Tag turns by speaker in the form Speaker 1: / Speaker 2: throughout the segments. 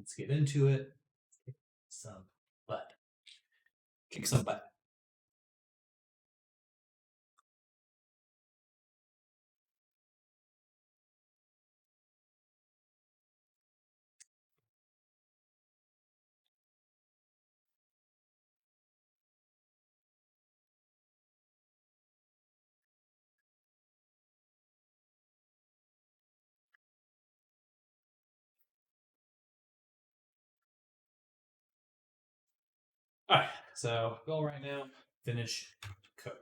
Speaker 1: Let's get into it. Kick some butt. Kick some butt. All right, so goal right now, finish coat.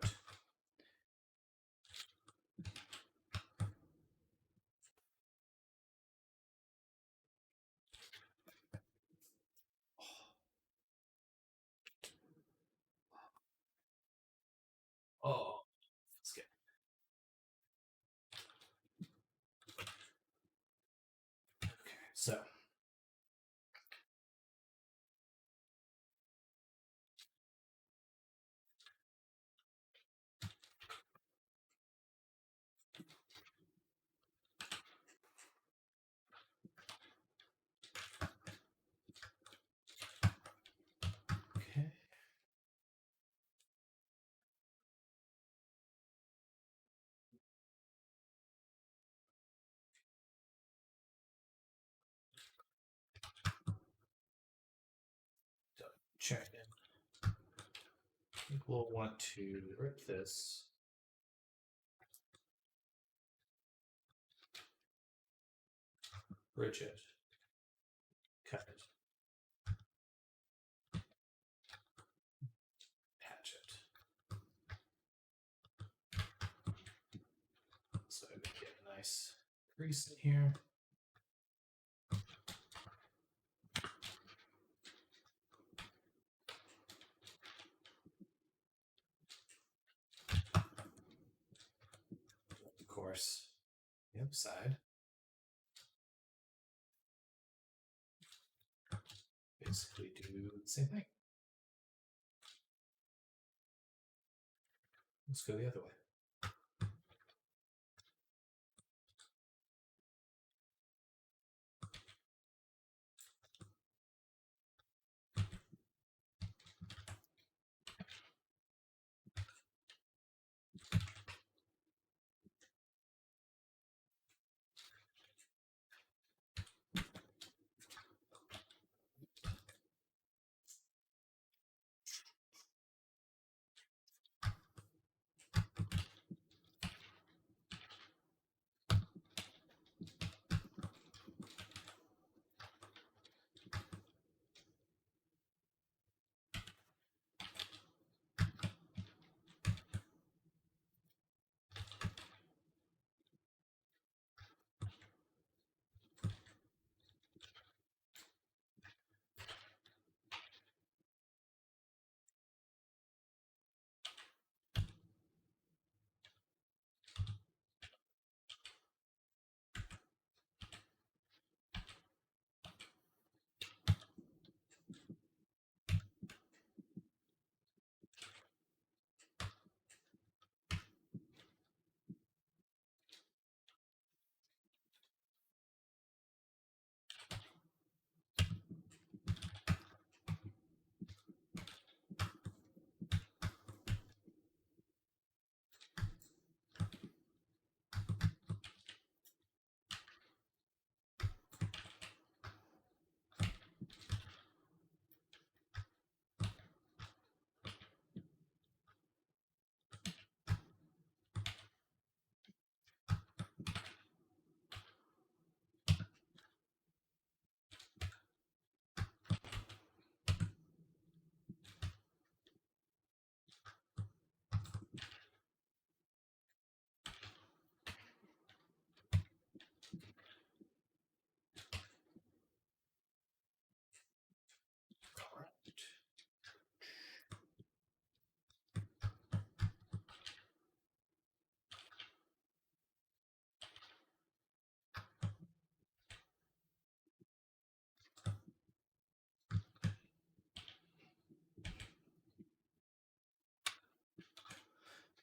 Speaker 1: Oh, let's get. Okay, so. Okay. So check in. I think we'll want to rip this. Bridge it. Cut it. Patch it. So we get a nice crease in here. Of course, the other side. Basically do the same thing. Let's go the other way.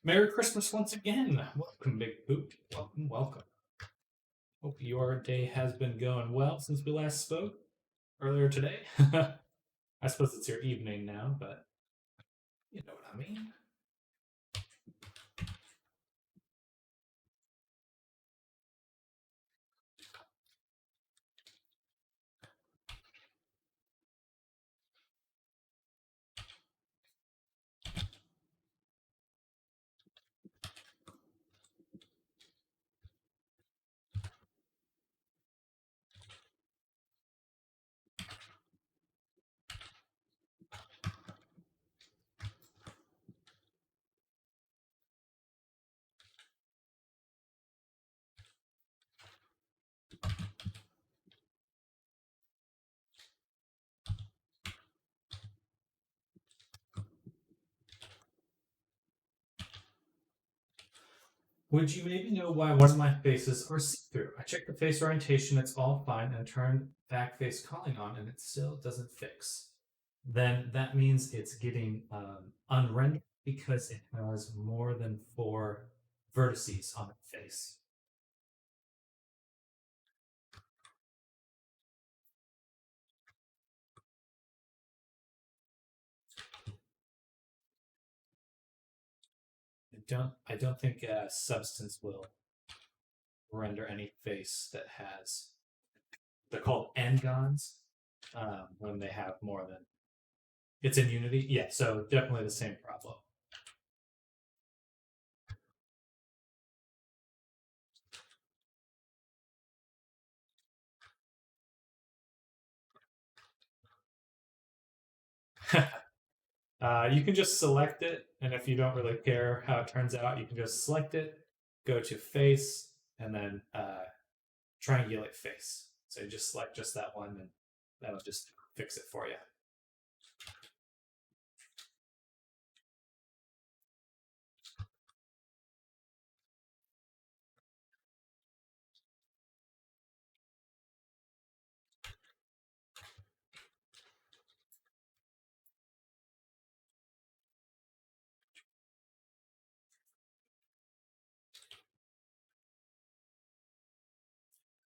Speaker 1: Merry Christmas once again. Welcome, Big Boot. Welcome, welcome. Hope your day has been going well since we last spoke.
Speaker 2: earlier today. I suppose it's your evening now, but you know what I mean. Would you maybe know why one of my faces are see-through? I checked the face orientation, it's all fine, and turned back face calling on, and it still doesn't fix. Then that means it's getting unrendered because it has more than 4 vertices on the face. I don't think Substance will render any face that has. They're called n-gons when they have more than. It's in Unity, yeah. So definitely the same problem. You can just select it, and if you don't really care how it turns out, you can just select it, go to face, and then triangulate face. So you just select just that one, and that'll just fix it for you.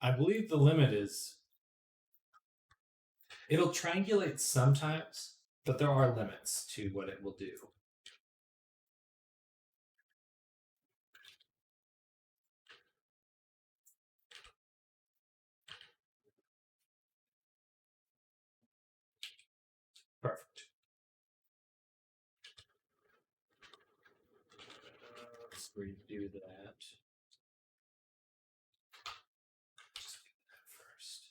Speaker 2: I believe the limit is it'll triangulate sometimes, but there are limits to what it will do. Perfect. Let's redo that. Just do that first.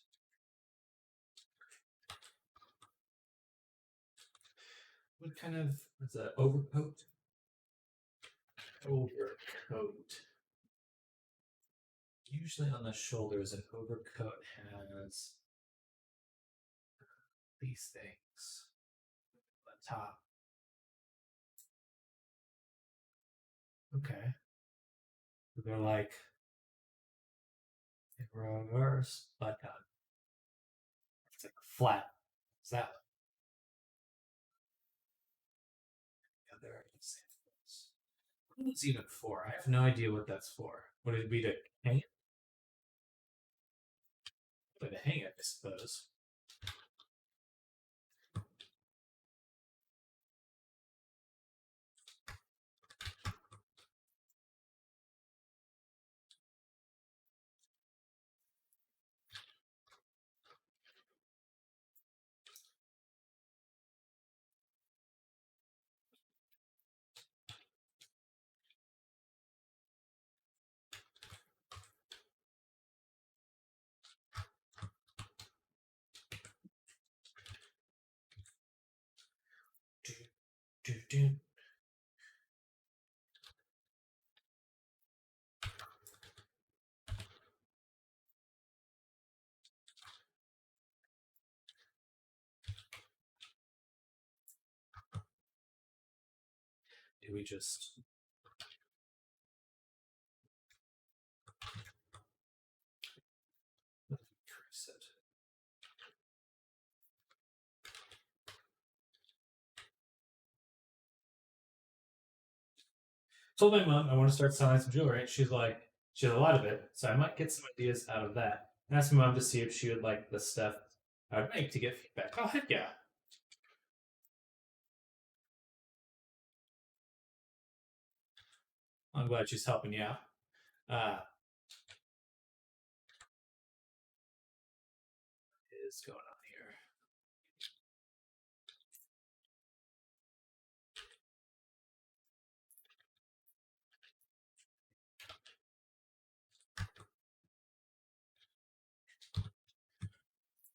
Speaker 2: What kind of is that? Overcoat? Overcoat. Usually on the shoulders, an overcoat has these things. The top. Okay. They're like in reverse, but it's like flat. Is that other examples? What is even for? I have no idea what that's for. Would it be to hang it? To hang it, I suppose. Do, do, do. Do we just increase it? Told my mom I want to start selling some jewelry. She's like, she has a lot of it, so I might get some ideas out of that. I asked my mom to see if she would like the stuff I'd make to get feedback. Oh, heck yeah. I'm glad she's helping you out. What is going on here?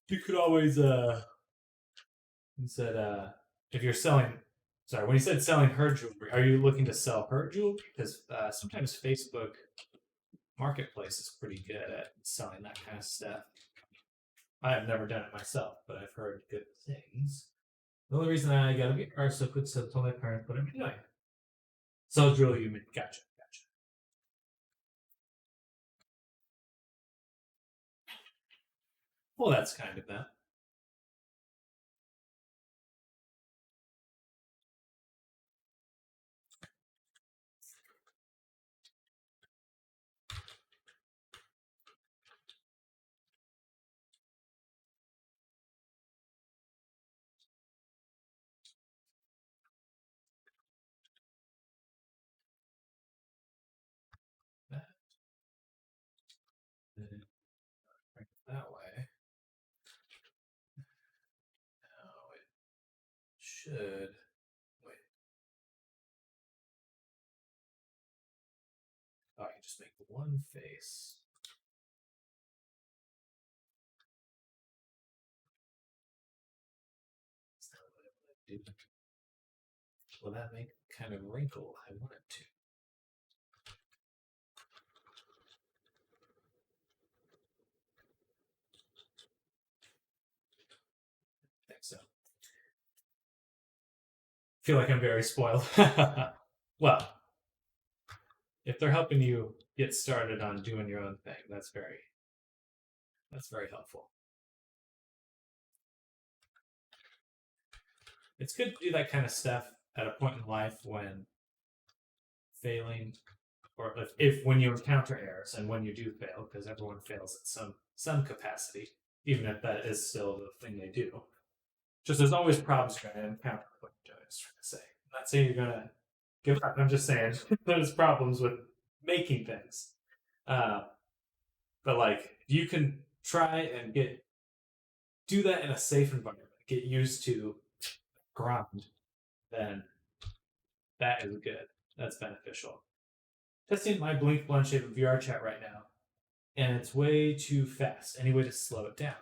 Speaker 2: You could always he said if you're selling, sorry, when he said selling her jewelry, are you looking to sell her jewelry? Because sometimes Facebook Marketplace is pretty good at selling that kind of stuff. I have never done it myself, but I've heard good things. The only reason I got a VR so quick to tell my parents what I'm doing. Sell jewelry, you mean? Gotcha. Well, that's kind of that. That way. Now it should. Wait. Oh, you just make one face. Is that what I want to do? Will that make kind of wrinkle? I want it to. I think so. Feel like I'm very spoiled. Well, if they're helping you get started on doing your own thing, that's very helpful. It's good to do that kind of stuff at a point in life when failing, or if when you encounter errors and when you do fail, because everyone fails at some capacity, even if that is still the thing they do. Just there's always problems you're going to encounter. What you're doing, is trying to say. I'm not saying you're going to give up. I'm just saying there's problems with making things. But like you can try and do that in a safe environment, get used to grind, then that is good. That's beneficial. Testing my Blink Blend Shape of VR chat right now, and it's way too fast. Any way to slow it down?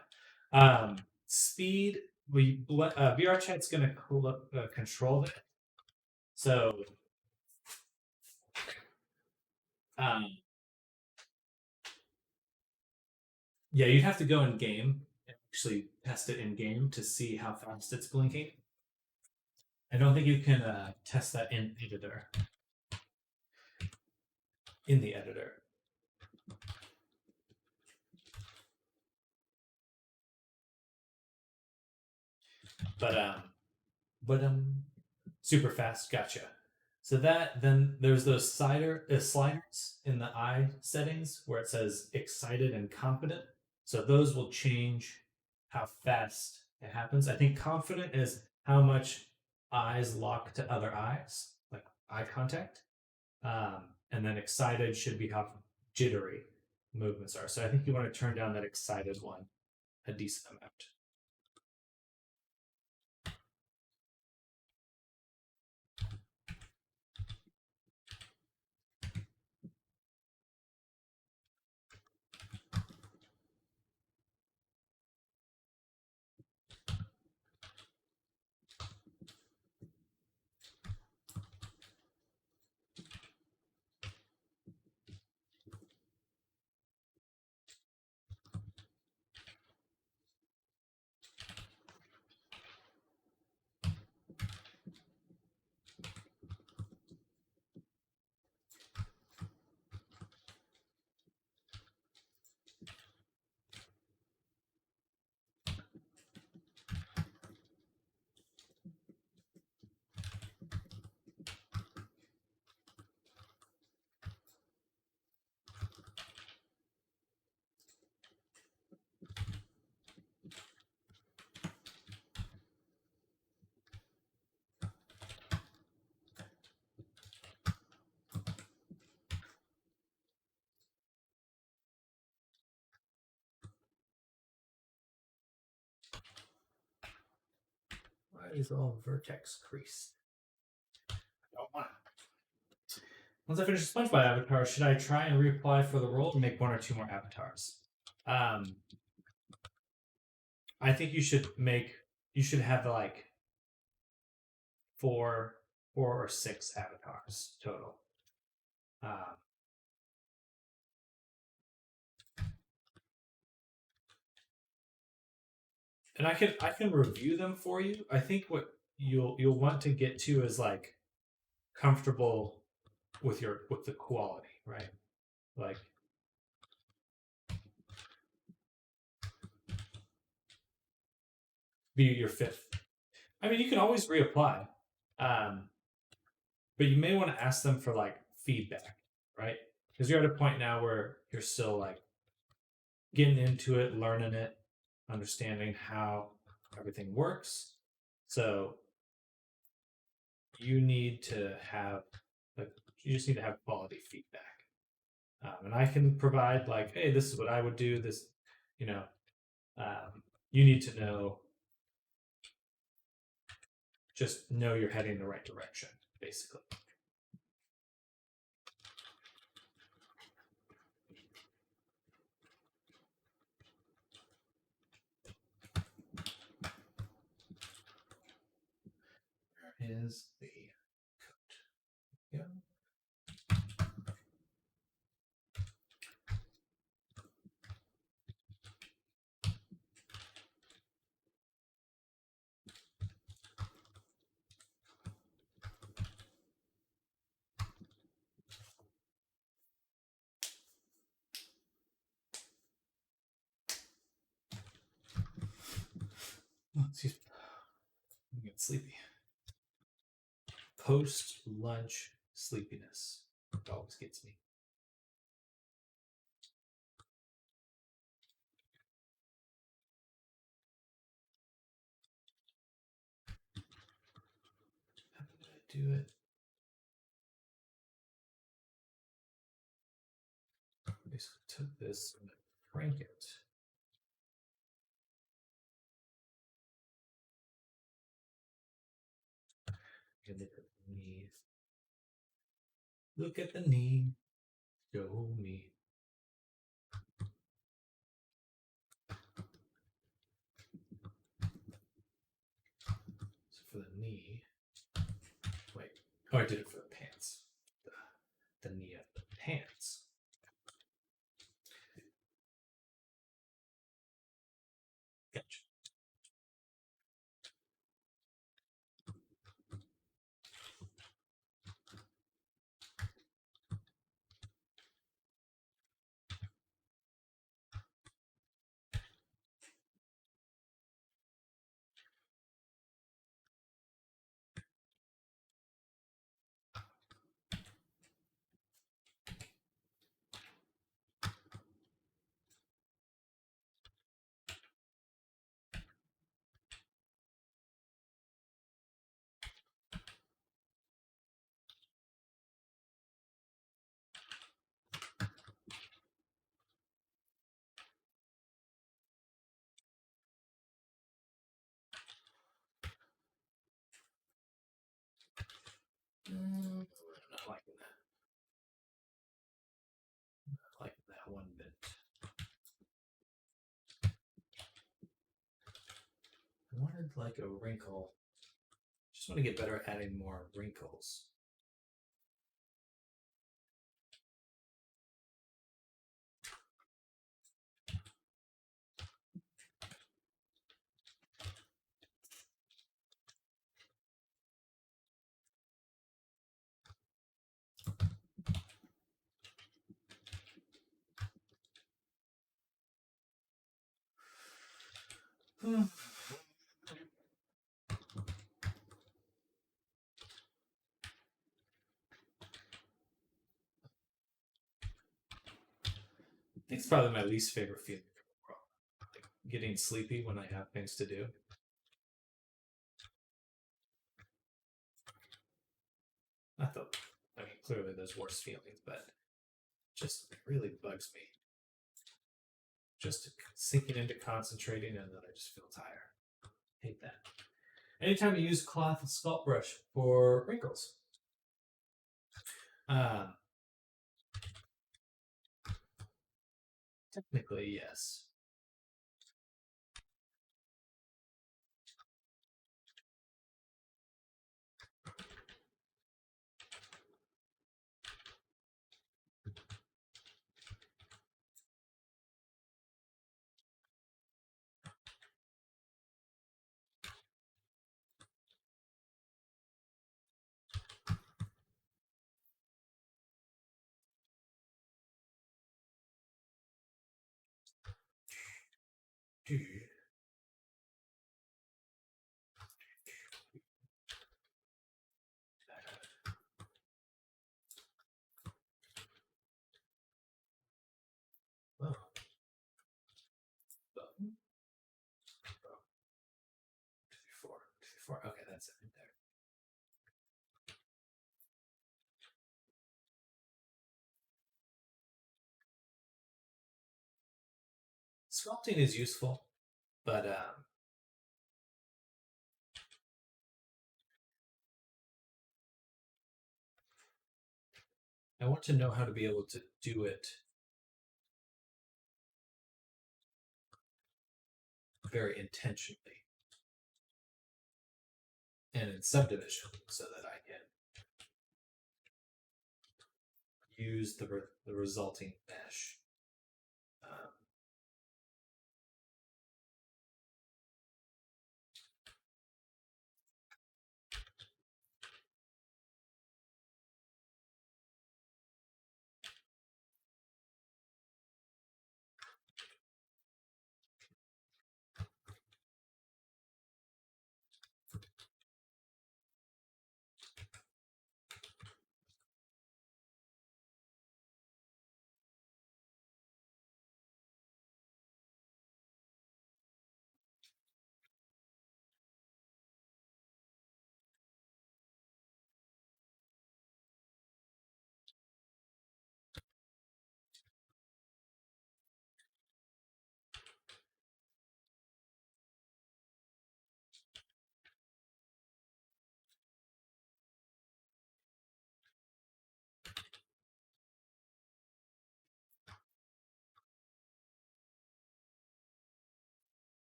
Speaker 2: Speed. VR chat's going to control that. So, yeah, you'd have to go in game and actually test it in game to see how fast it's blinking. I don't think you can test that in editor. In the editor. But super fast. Gotcha. So then there's those sliders in the eye settings where it says excited and confident. So those will change how fast it happens. I think confident is how much eyes lock to other eyes, like eye contact. And then excited should be how jittery movements are. So I think you want to turn down that excited one a decent amount. Why is all vertex creased? I don't want it. Once I finish the SpongeBob avatar, should I try and reapply for the role to make 1 or 2 more avatars? I think you should have like 4 or 6 avatars total. And I can review them for you. I think what you'll want to get to is like comfortable with the quality, right? Like be your 5th. I mean, you can always reapply, but you may want to ask them for like feedback, right? Because you're at a point now where you're still like getting into it, learning it, understanding how everything works. So you need to have you just need to have quality feedback. And I can provide like, hey, this is what I would do. This, you know, you need to know, just know you're heading in the right direction, basically. Where is the coat? Yeah. Oh, excuse me. I'm getting sleepy. Post-lunch sleepiness. It always gets me. How did I do it? Basically took this and crank it. And look at the knee. Look at the knee. Show me. So for the knee, wait. Oh, I did it for the pants. The knee of the pants. Gotcha. I'm not liking that. Not liking that one bit. I wanted like a wrinkle. Just want to get better at adding more wrinkles. I think it's probably my least favorite feeling in the world. Like getting sleepy when I have things to do. Not the, I mean, clearly there's worse feelings, but just it really bugs me. Just sinking into concentrating and then I just feel tired. Hate that. Anytime you use cloth sculpt brush for wrinkles. Technically, yes. Oh. 4. Okay, that's it right there. Sculpting is useful, but I want to know how to be able to do it very intentionally and in subdivision so that I can use the resulting mesh.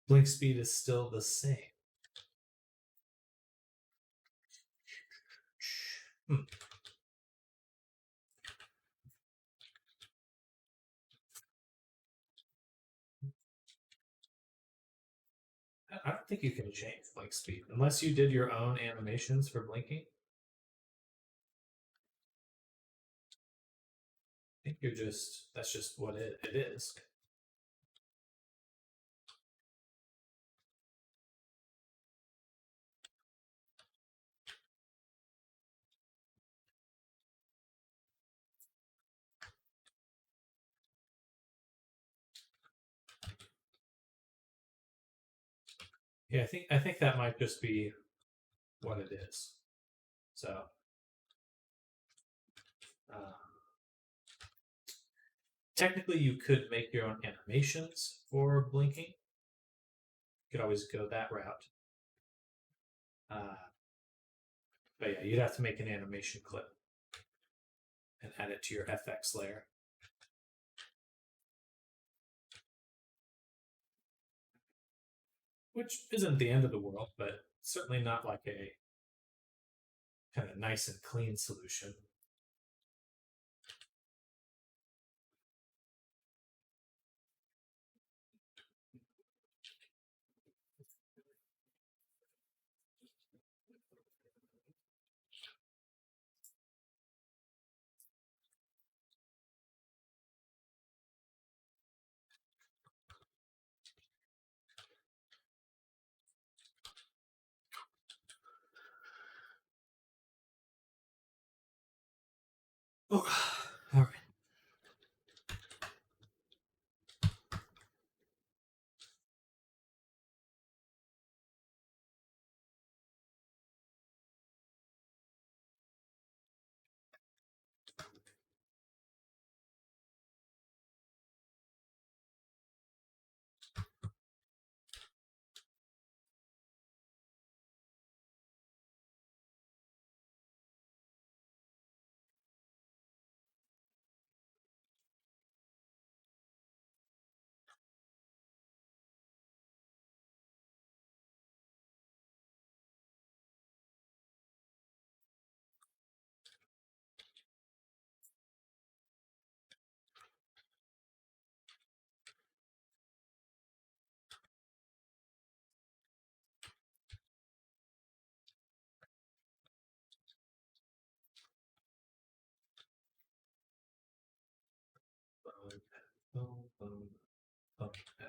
Speaker 2: Blink speed is still the same. I don't think you can change blink speed unless you did your own animations for blinking. I think that's just what it is. Yeah, I think that might just be what it is. So, technically, you could make your own animations for blinking. You could always go that route. But yeah, you'd have to make an animation clip and add it to your FX layer. Which isn't the end of the world, but certainly not like a kind of nice and clean solution. Oh, all right. Oh, yeah.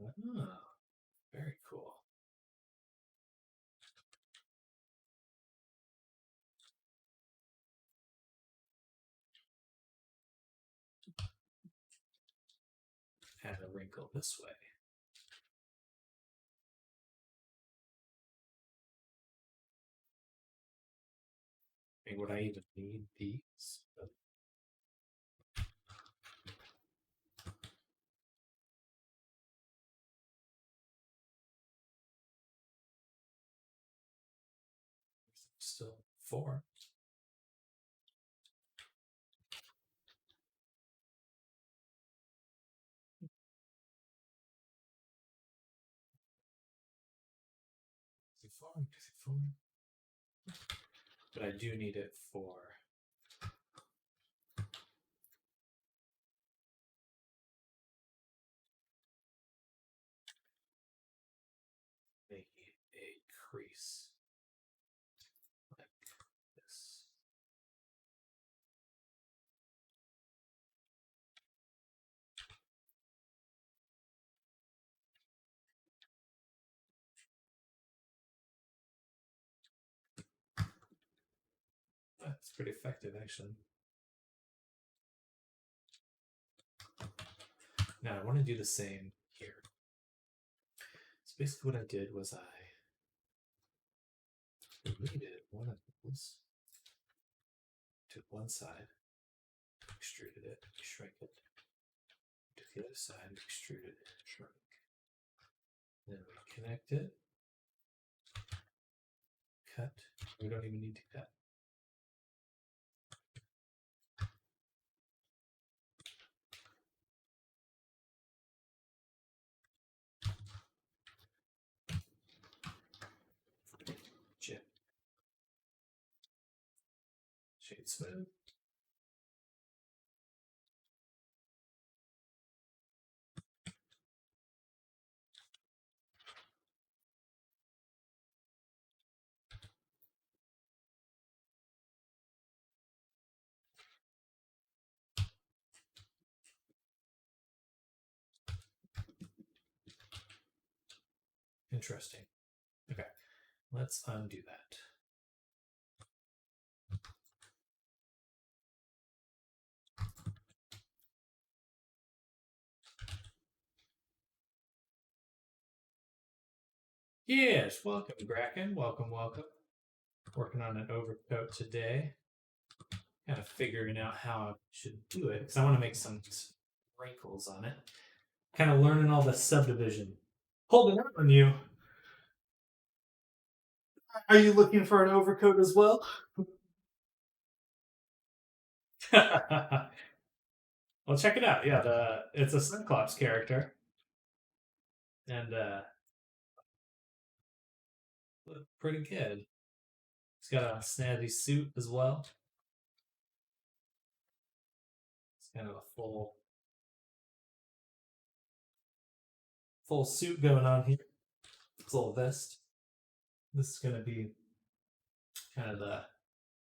Speaker 2: Oh, very cool. Add a wrinkle this way. I mean, would I even need these? Still 4. But I do need it for making a crease like this. That's pretty effective, actually. Now I want to do the same here. So basically what I did was I deleted one of those, took one side, extruded it, shrink it, took the other side, extruded it, shrink. Then we connect it, cut. We don't even need to cut. Chip. Shade smooth. Interesting. Okay, let's undo that. Yes, welcome, Bracken. Welcome, welcome. Working on an overcoat today. Kind of figuring out how I should do it because I want to make some wrinkles on it. Kind of learning all the subdivision. Holding up on you. Are you looking for an overcoat as well? Well, check it out. Yeah, it's a Cyclops character, and look pretty good. He's got a snazzy suit as well. It's kind of a full suit going on here. Full vest. This is going to be kind of the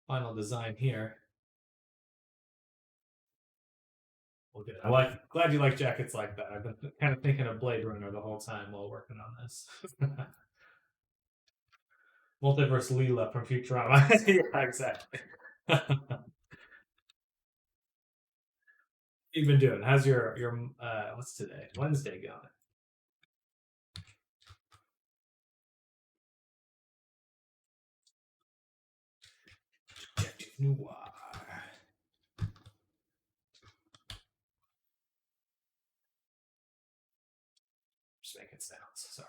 Speaker 2: final design here. Well, good. Glad you like jackets like that. I've been kind of thinking of Blade Runner the whole time while working on this. Multiverse Leela from Futurama. Yeah, exactly. You've been doing? How's your what's today? Wednesday going? Detective Noir. Just making sounds. Sorry.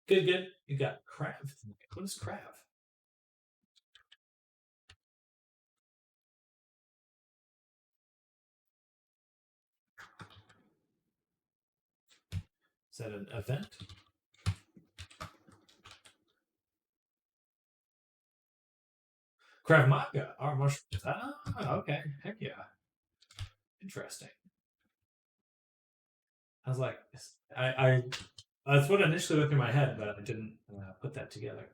Speaker 2: Good, good. You got Krav. What is Krav? Is that an event? Krav Maga. Our martial. Ah, okay. Heck yeah. Interesting. I was like, I That's what initially went through my head, but I didn't put that together.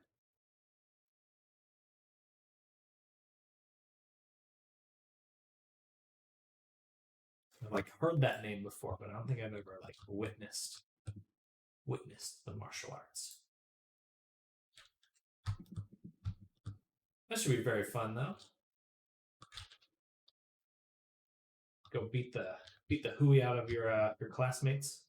Speaker 2: I've like heard that name before, but I don't think I've ever like witnessed the martial arts. That should be very fun, though. Go beat the hooey out of your classmates.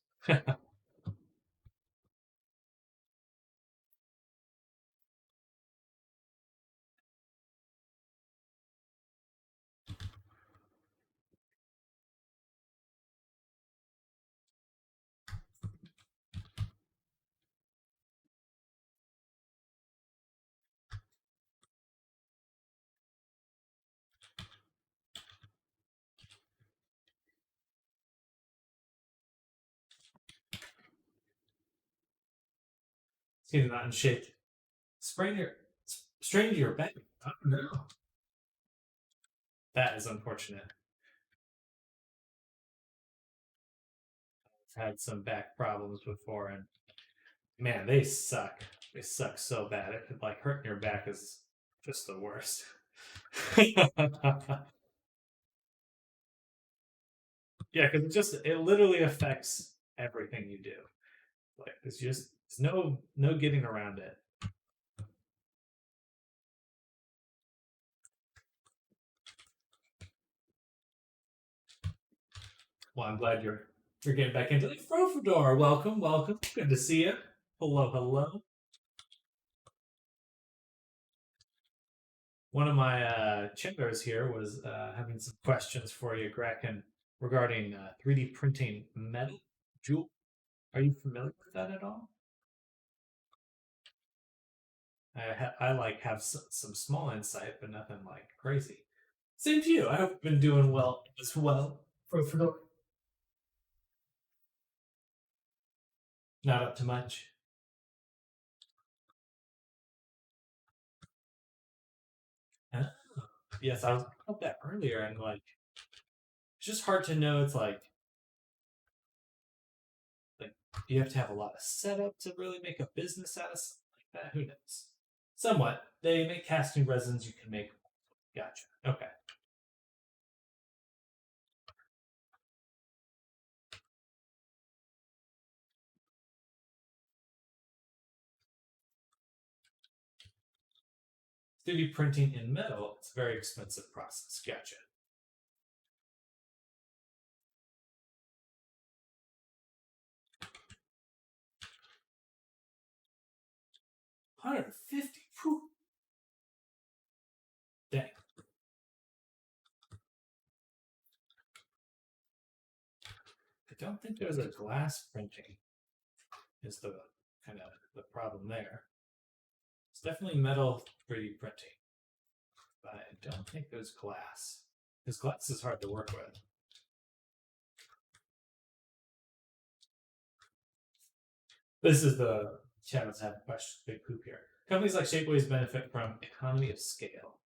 Speaker 2: Seems not in shape. Strain your back. Oh, no. That is unfortunate. I've had some back problems before, and man, they suck. They suck so bad. It could like hurting your back is just the worst. Yeah, because it literally affects everything you do. Like there's no getting around it. Well, I'm glad you're getting back into the Frofador. Welcome, welcome. Good to see you. Hello, hello. One of my chaters here was having some questions for you, Graken, regarding 3D printing metal. Jewel, are you familiar with that at all? I like have some small insight, but nothing like crazy. Same to you. I hope you've been doing well as well. For not up to much. Oh, yes, I was about that earlier, and like it's just hard to know. It's like you have to have a lot of setup to really make a business out of something like that. Who knows? Somewhat. They make casting resins. You can make. Gotcha. Okay. To be printing in metal, it's a very expensive process. Gotcha. $150. Dang. I don't think there's a glass printing. Is the kind of the problem there? It's definitely metal 3D printing, but I don't think there's glass. Because glass is hard to work with. This is the channel's have a question. Big poop here. Companies like Shapeways benefit from economy of scale.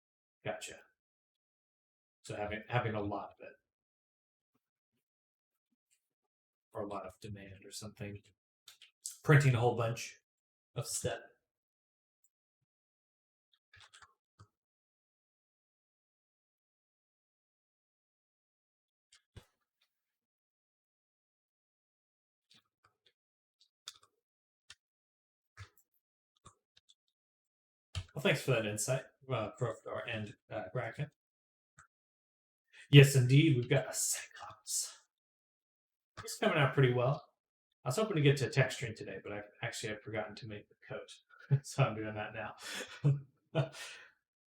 Speaker 2: Gotcha. So having a lot of it, or a lot of demand, or something. Printing a whole bunch of stuff. Well, thanks for that insight, Profdor and Bracken. Yes, indeed, we've got a Cyclops. It's coming out pretty well. I was hoping to get to texturing today, but I've forgotten to make the coat, so I'm doing that now.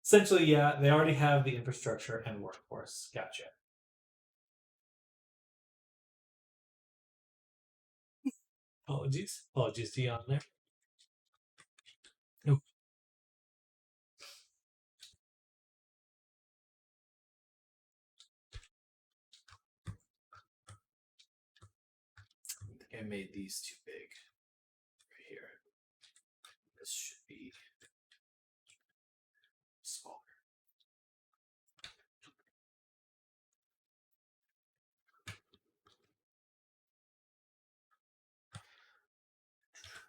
Speaker 2: Essentially, yeah, they already have the infrastructure and workforce. Gotcha. Apologies to you on there. Nope. I think I made these too big right here. This should be smaller.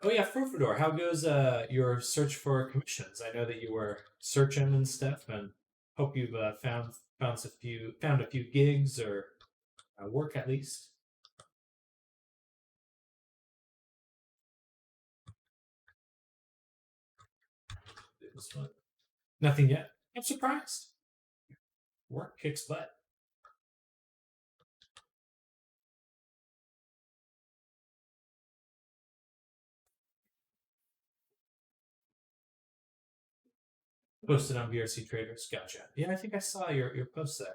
Speaker 2: Oh yeah, Frofador, how goes your search for commissions? I know that you were searching and stuff, and hope you've found a few gigs or work at least. It was fun. Nothing yet. I'm surprised. Work kicks butt. Posted on VRC Traders. Gotcha. Yeah, I think I saw your post there.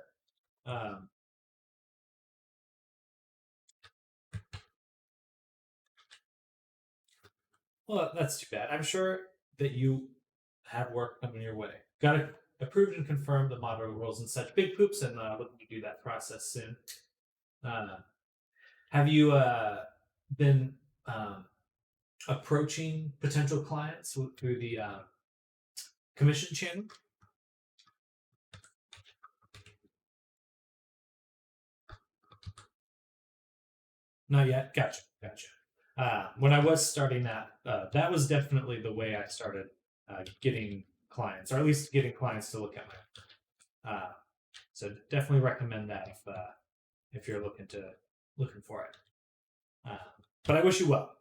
Speaker 2: Well, that's too bad. I'm sure that you have work coming your way. Got to approved and confirmed the model rules and such. Big poops, and looking to do that process soon. Have you been approaching potential clients through the commission channel? Not yet. Gotcha. When I was starting that was definitely the way I started getting clients, or at least getting clients to look at my. So definitely recommend that if you're looking for it. But I wish you well.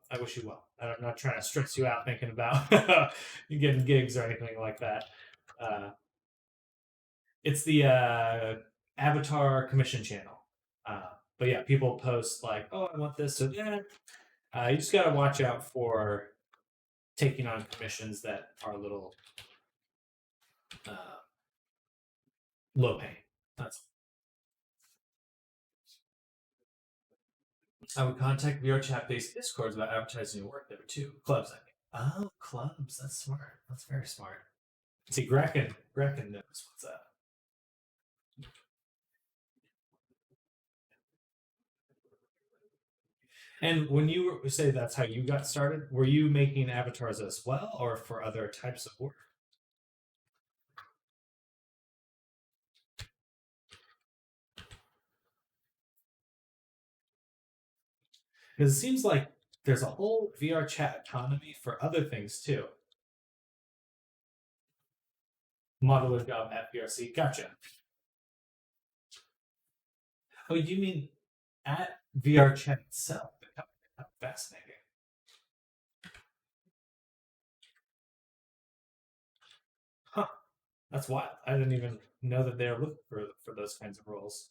Speaker 2: I'm not trying to stress you out thinking about you getting gigs or anything like that. It's the Avatar commission channel. But yeah, people post like, "Oh, I want this." So yeah, you just got to watch out for taking on commissions that are a little low paying. That's. I would contact VR chat based discords about advertising your work there too. Clubs, I mean. Oh, clubs. That's smart. That's very smart. See, Bracken knows what's up. And when you say that's how you got started, were you making avatars as well, or for other types of work? Because it seems like there's a whole VR chat economy for other things too. Modeler job at VRC. Gotcha. Oh, you mean at VR chat itself? Fascinating. Huh. That's wild. I didn't even know that they were looking for those kinds of roles.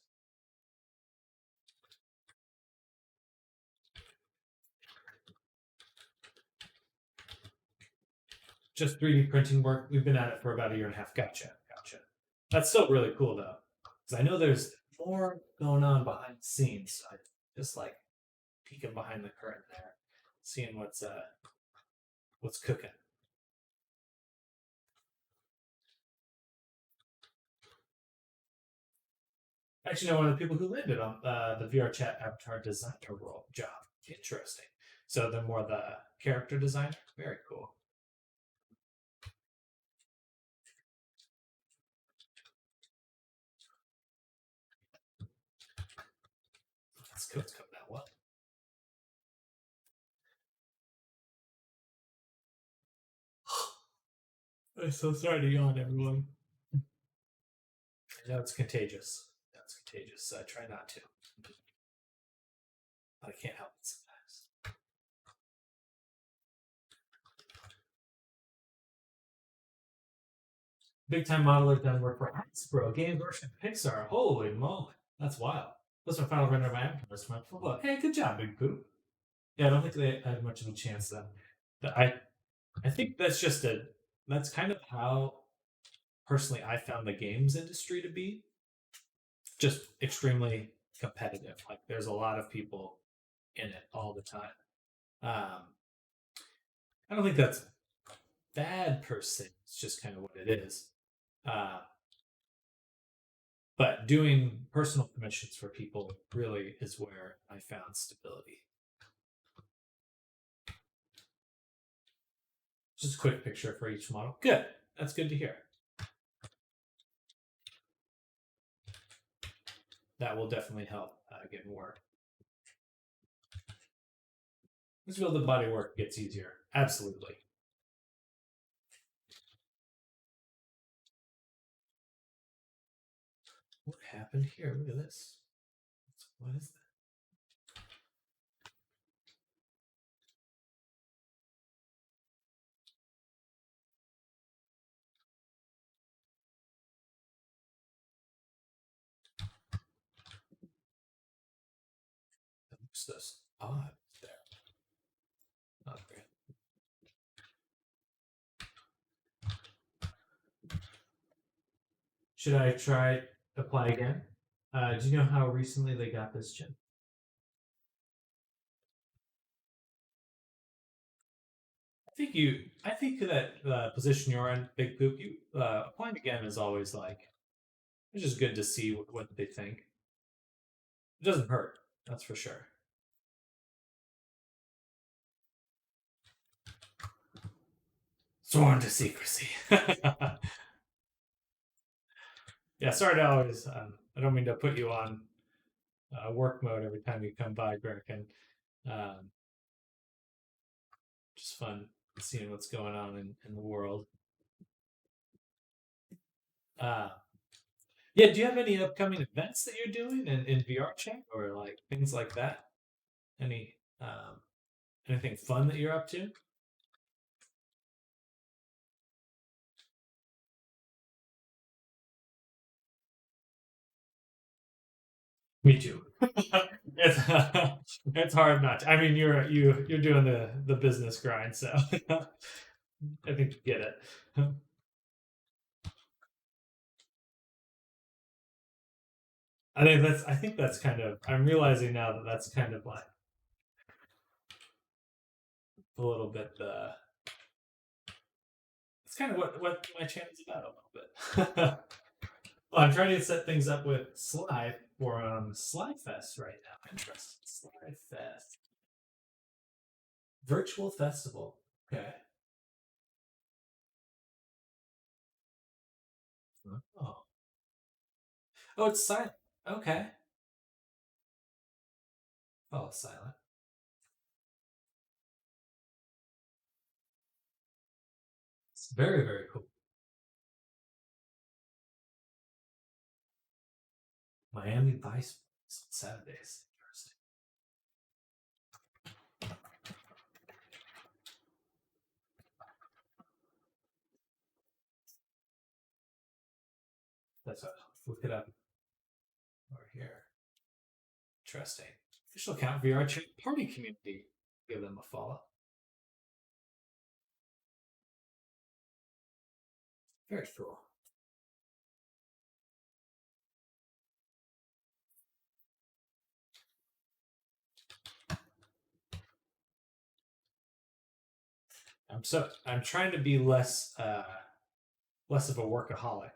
Speaker 2: Just 3D printing work. We've been at it for about a year and a half. Gotcha. That's still really cool though, because I know there's more going on behind the scenes. So I just like peeking behind the curtain there, seeing what's cooking. Actually, know one of the people who landed on the VR chat avatar designer role job. Interesting. So they're more the character designer. Very cool. This code's coming out well. I'm so sorry to yawn, everyone. I know it's contagious. So I try not to. But I can't help it sometimes. Big time modeler done work for Hasbro, Games Workshop, Pixar. Holy moly. That's wild. That's my final render of my avatars. Hey, good job, Big Poop. Yeah, I don't think they had much of a chance then. I think that's kind of how personally I found the games industry to be. Just extremely competitive. Like there's a lot of people in it all the time. I don't think that's bad per se. It's just kind of what it is. But doing personal commissions for people really is where I found stability. Just a quick picture for each model. Good. That's good to hear. That will definitely help get more. Let's feel the body work gets easier. Absolutely. What happened here? Look at this. What is that? That looks this odd there. Not great. Should I try apply again? Do you know how recently they got this chip? I think that position you're in, Big Poop, you applying again is always like, it's just good to see what they think. It doesn't hurt, that's for sure. Sworn to secrecy. Yeah, sorry to always. I don't mean to put you on work mode every time you come by, Gherkin. Just fun seeing what's going on in the world. Yeah, do you have any upcoming events that you're doing in VR chat or like things like that? Any anything fun that you're up to? Me too. it's it's hard not to. I mean, you're doing the business grind, so I think you get it. I think that's kind of. I'm realizing now that that's kind of like a little bit. It's kind of what my channel's about a little bit. Well, I'm trying to set things up with Sly for Sly Fest right now. Interesting. Sly Fest. Virtual festival. Okay. Oh. Oh, it's silent. Okay. Oh, it's silent. It's very, very cool. Miami Vice on Saturdays. Interesting. That's what. Look it up over here. Interesting. Official account VR chat party community. Give them a follow. Very cool. I'm trying to be less less of a workaholic.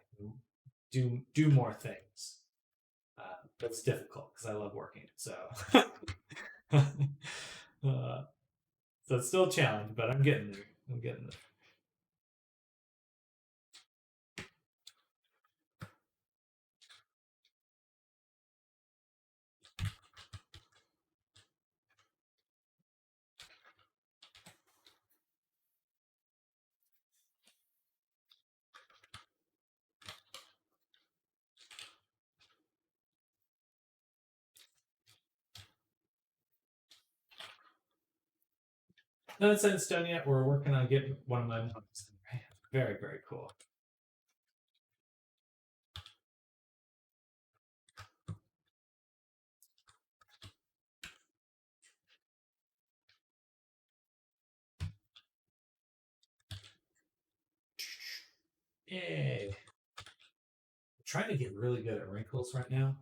Speaker 2: Do more things. But it's difficult because I love working. So so it's still a challenge, but I'm getting there. I'm getting there. Not set in stone yet. We're working on getting one of my mugs. Very, very cool. Yay. I'm trying to get really good at wrinkles right now.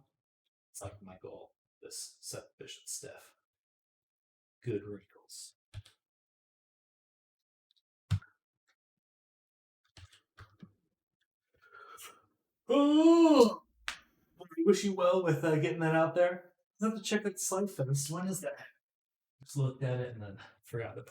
Speaker 2: It's like my goal. This sufficient stuff. Good wrinkles. Oh, wish you well with getting that out there. I have to check out Slide Fest. When is that? Just looked at it and then forgot it.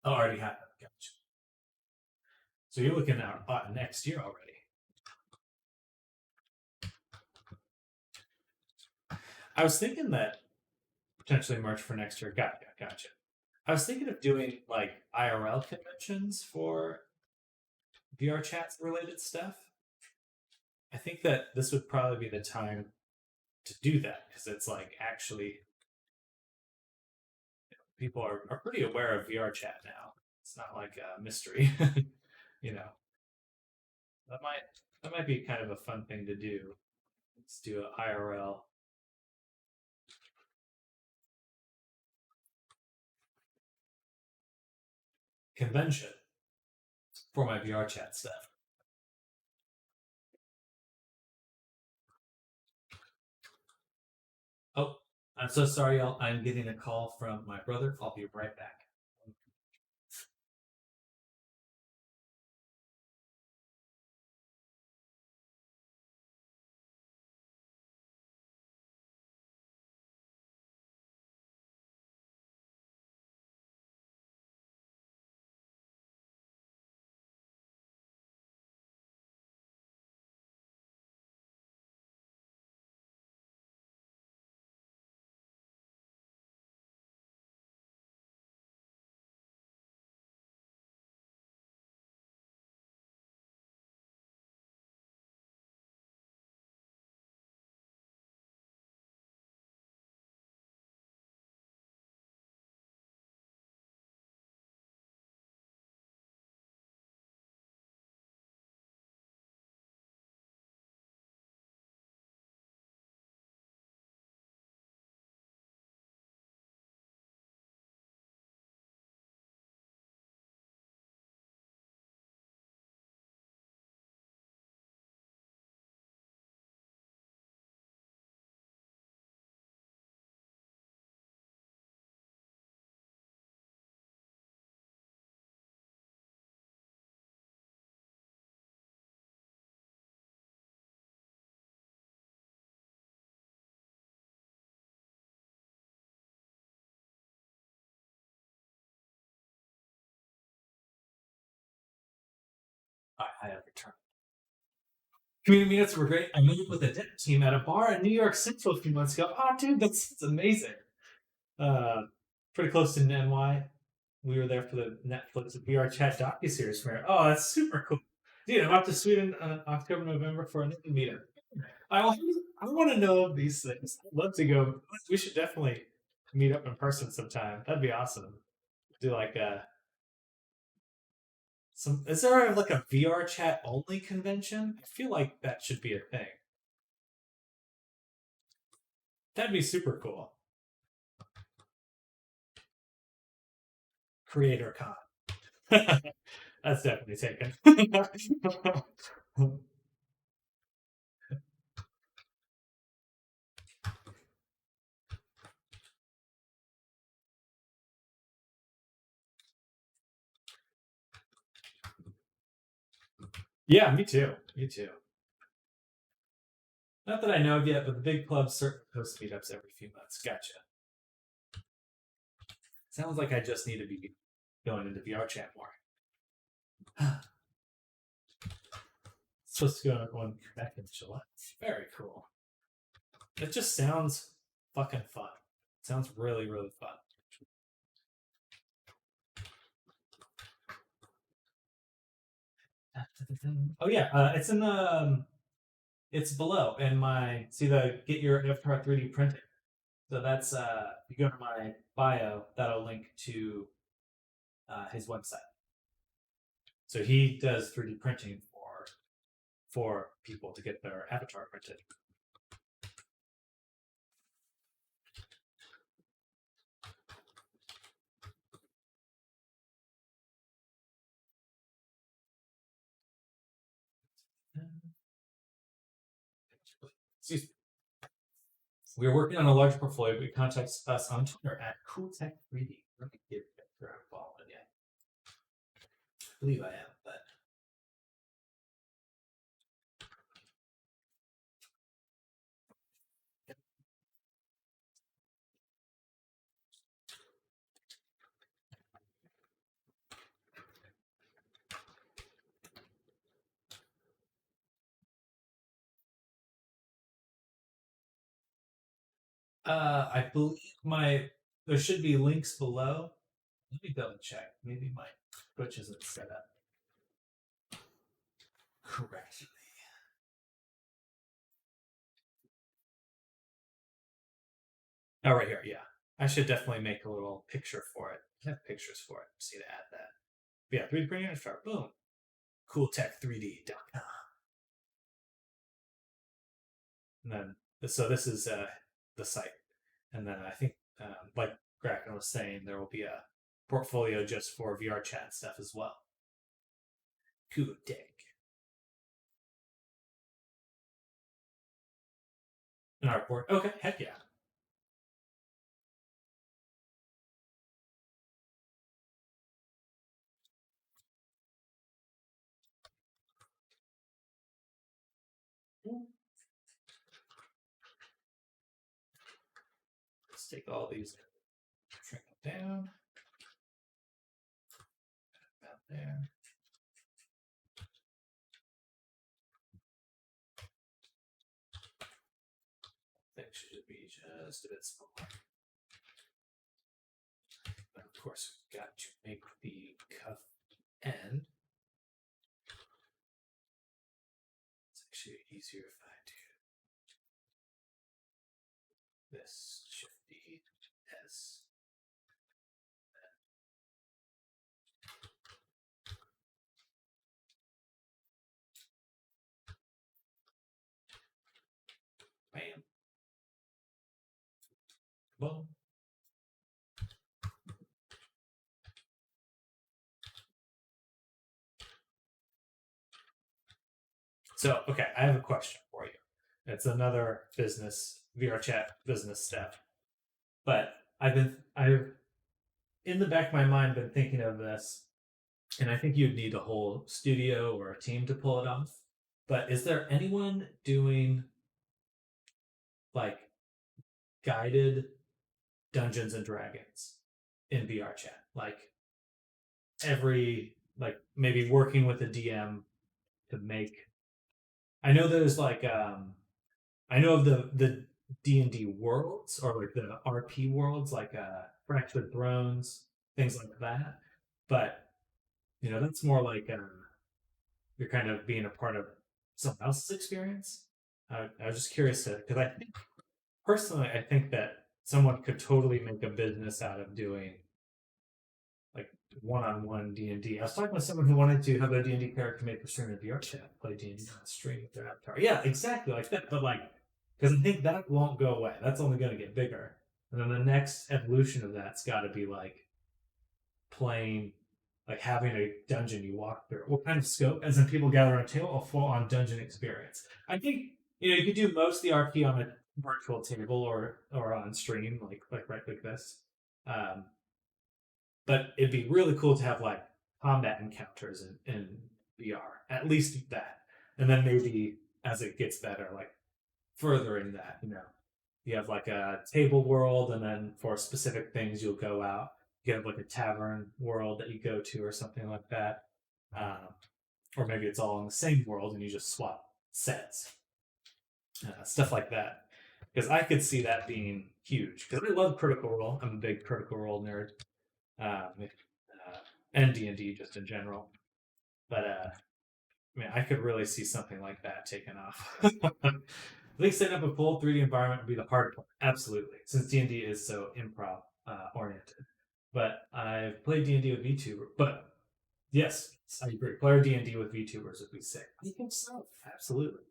Speaker 2: Oh, already happened. Gotcha. So you're looking at next year already. I was thinking that potentially merch for next year. Gotcha. I was thinking of doing like IRL conventions for VR chat related stuff. I think that this would probably be the time to do that because it's like actually people are pretty aware of VR chat now. It's not like a mystery, you know. That might be kind of a fun thing to do. Let's do an IRL convention for my VR chat stuff. Oh, I'm so sorry, y'all. I'm getting a call from my brother. I'll be right back. I have returned. Community meetups were great. I met up with a dev team at a bar in New York Central a few months ago. Oh, dude, that's amazing. Uh, pretty close to NY. We were there for the Netflix VR Chat docuseries premiere. Oh, that's super cool. Dude, I'm off to Sweden October, November for another meetup. I want to know these things. I'd love to go. We should definitely meet up in person sometime. That'd be awesome. Do like some. Is there like a VR chat only convention? I feel like that should be a thing. That'd be super cool. Creator Con. That's definitely taken. Yeah, me too. Me too. Not that I know of yet, but the big clubs certainly host meetups every few months. Gotcha. Sounds like I just need to be going into VR chat more. Supposed to go on back in July. Very cool. It just sounds fucking fun. It sounds really, really fun. Oh yeah, it's in the it's below in my see the get your avatar 3D printing. So that's if you go to my bio, that'll link to his website. So he does 3D printing for people to get their avatar printed. Excuse me. We are working on a large portfolio, but contact us on Twitter at CoolTech3D. Let me get sure I'm following yet. I believe I am, but I believe there should be links below. Let me double check. Maybe my Twitch isn't set up correctly. Oh, right here. Yeah, I should definitely make a little picture for it. I have pictures for it. See to add that. But yeah, 3D printing and start. Boom. CoolTech3D.com. And then, so this is the site. And then I think, like Kraken was saying, there will be a portfolio just for VR chat stuff as well. Cool Tech. An artboard. Okay, heck yeah. Let's take all these, shrink them down. About there. That should be just a bit smaller. But of course, we've got to make the cuff end. It's actually easier if I do this. Shift D S. Bam. Boom. So, okay, I have a question for you. It's another business VR chat business step, but I've in the back of my mind been thinking of this, and I think you'd need a whole studio or a team to pull it off. But is there anyone doing like guided Dungeons and Dragons in VR chat? Like maybe working with a DM to make. I know there's like I know of the D&D worlds or like the RP worlds, like Fractured Thrones, things like that. But that's more like you're kind of being a part of someone else's experience. I was just curious because I think personally, I think that someone could totally make a business out of doing like one-on-one D&D. I was talking with someone who wanted to have a D&D character made for streaming VR chat, play D&D on the stream with their avatar. Yeah, exactly like that. But like, because I think that won't go away. That's only going to get bigger. And then the next evolution of that's got to be like playing, like having a dungeon you walk through. What kind of scope? As in people gather on a table, a full-on dungeon experience. I think you could do most of the RP on a virtual table or on stream, like right like this. But it'd be really cool to have like combat encounters in VR. At least that, and then maybe as it gets better, like furthering that. You have like a table world, and then for specific things you'll go out. You have like a tavern world that you go to, or something like that. Or maybe it's all in the same world, and you just swap sets, stuff like that. Because I could see that being huge. Because I love Critical Role. I'm a big Critical Role nerd. And D&D just in general. But I could really see something like that taken off. I think setting up a full 3D environment would be the hard part. Absolutely, since D&D is so improv oriented. But I've played D&D with VTuber. But yes, I agree. Player D&D with VTubers would be sick. I think so. Absolutely.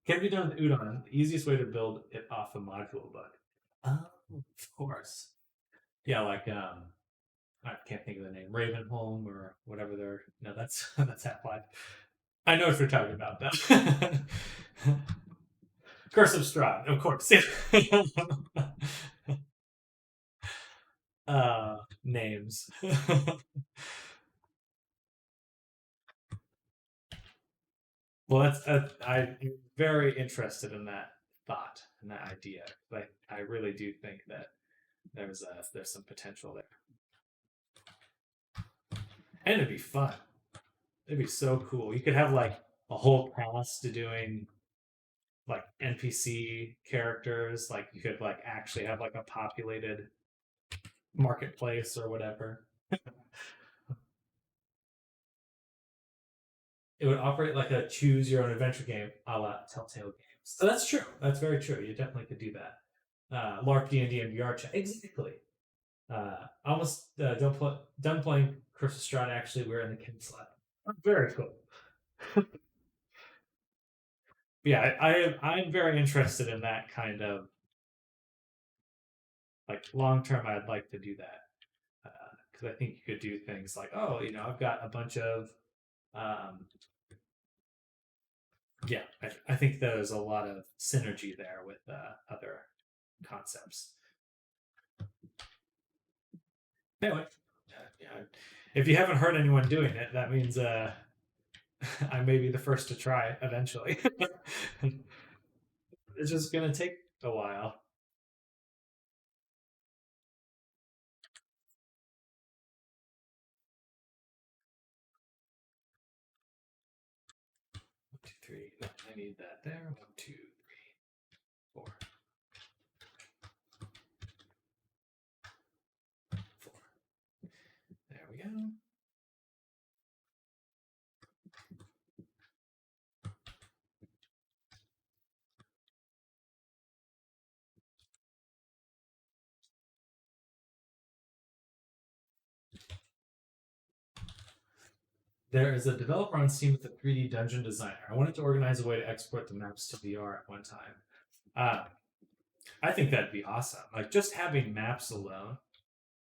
Speaker 2: Can be done with Udon. The easiest way to build it off a module bug. Oh, of course. Yeah, like I can't think of the name, Ravenholm or whatever they're. No, that's Half-Life. I know what you're talking about, though. Curse of Strahd, of course. Names. Well, I'm very interested in that thought and that idea. But I really do think that there's some potential there. And it'd be fun. It'd be so cool. You could have like a whole cast doing like NPC characters. Like you could like actually have like a populated marketplace or whatever. It would operate like a choose your own adventure game a la Telltale Games. So that's true. That's very true. You definitely could do that. LARP D&D and VR chat. Exactly. Almost done playing Curse of Strahd. Actually, we're in the King's Lab. Very cool. Yeah, I'm very interested in that kind of like long term. I'd like to do that because I think you could do things like, oh, I've got a bunch of yeah, I think there's a lot of synergy there with other concepts. Anyway, yeah, if you haven't heard anyone doing it, that means I may be the first to try eventually. It's just gonna take a while. One, two, three. No, I need that there. 1, 2, 3, 4. 4. There we go. There is a developer on Steam with a 3D dungeon designer. I wanted to organize a way to export the maps to VR at one time. I think that'd be awesome. Like just having maps alone,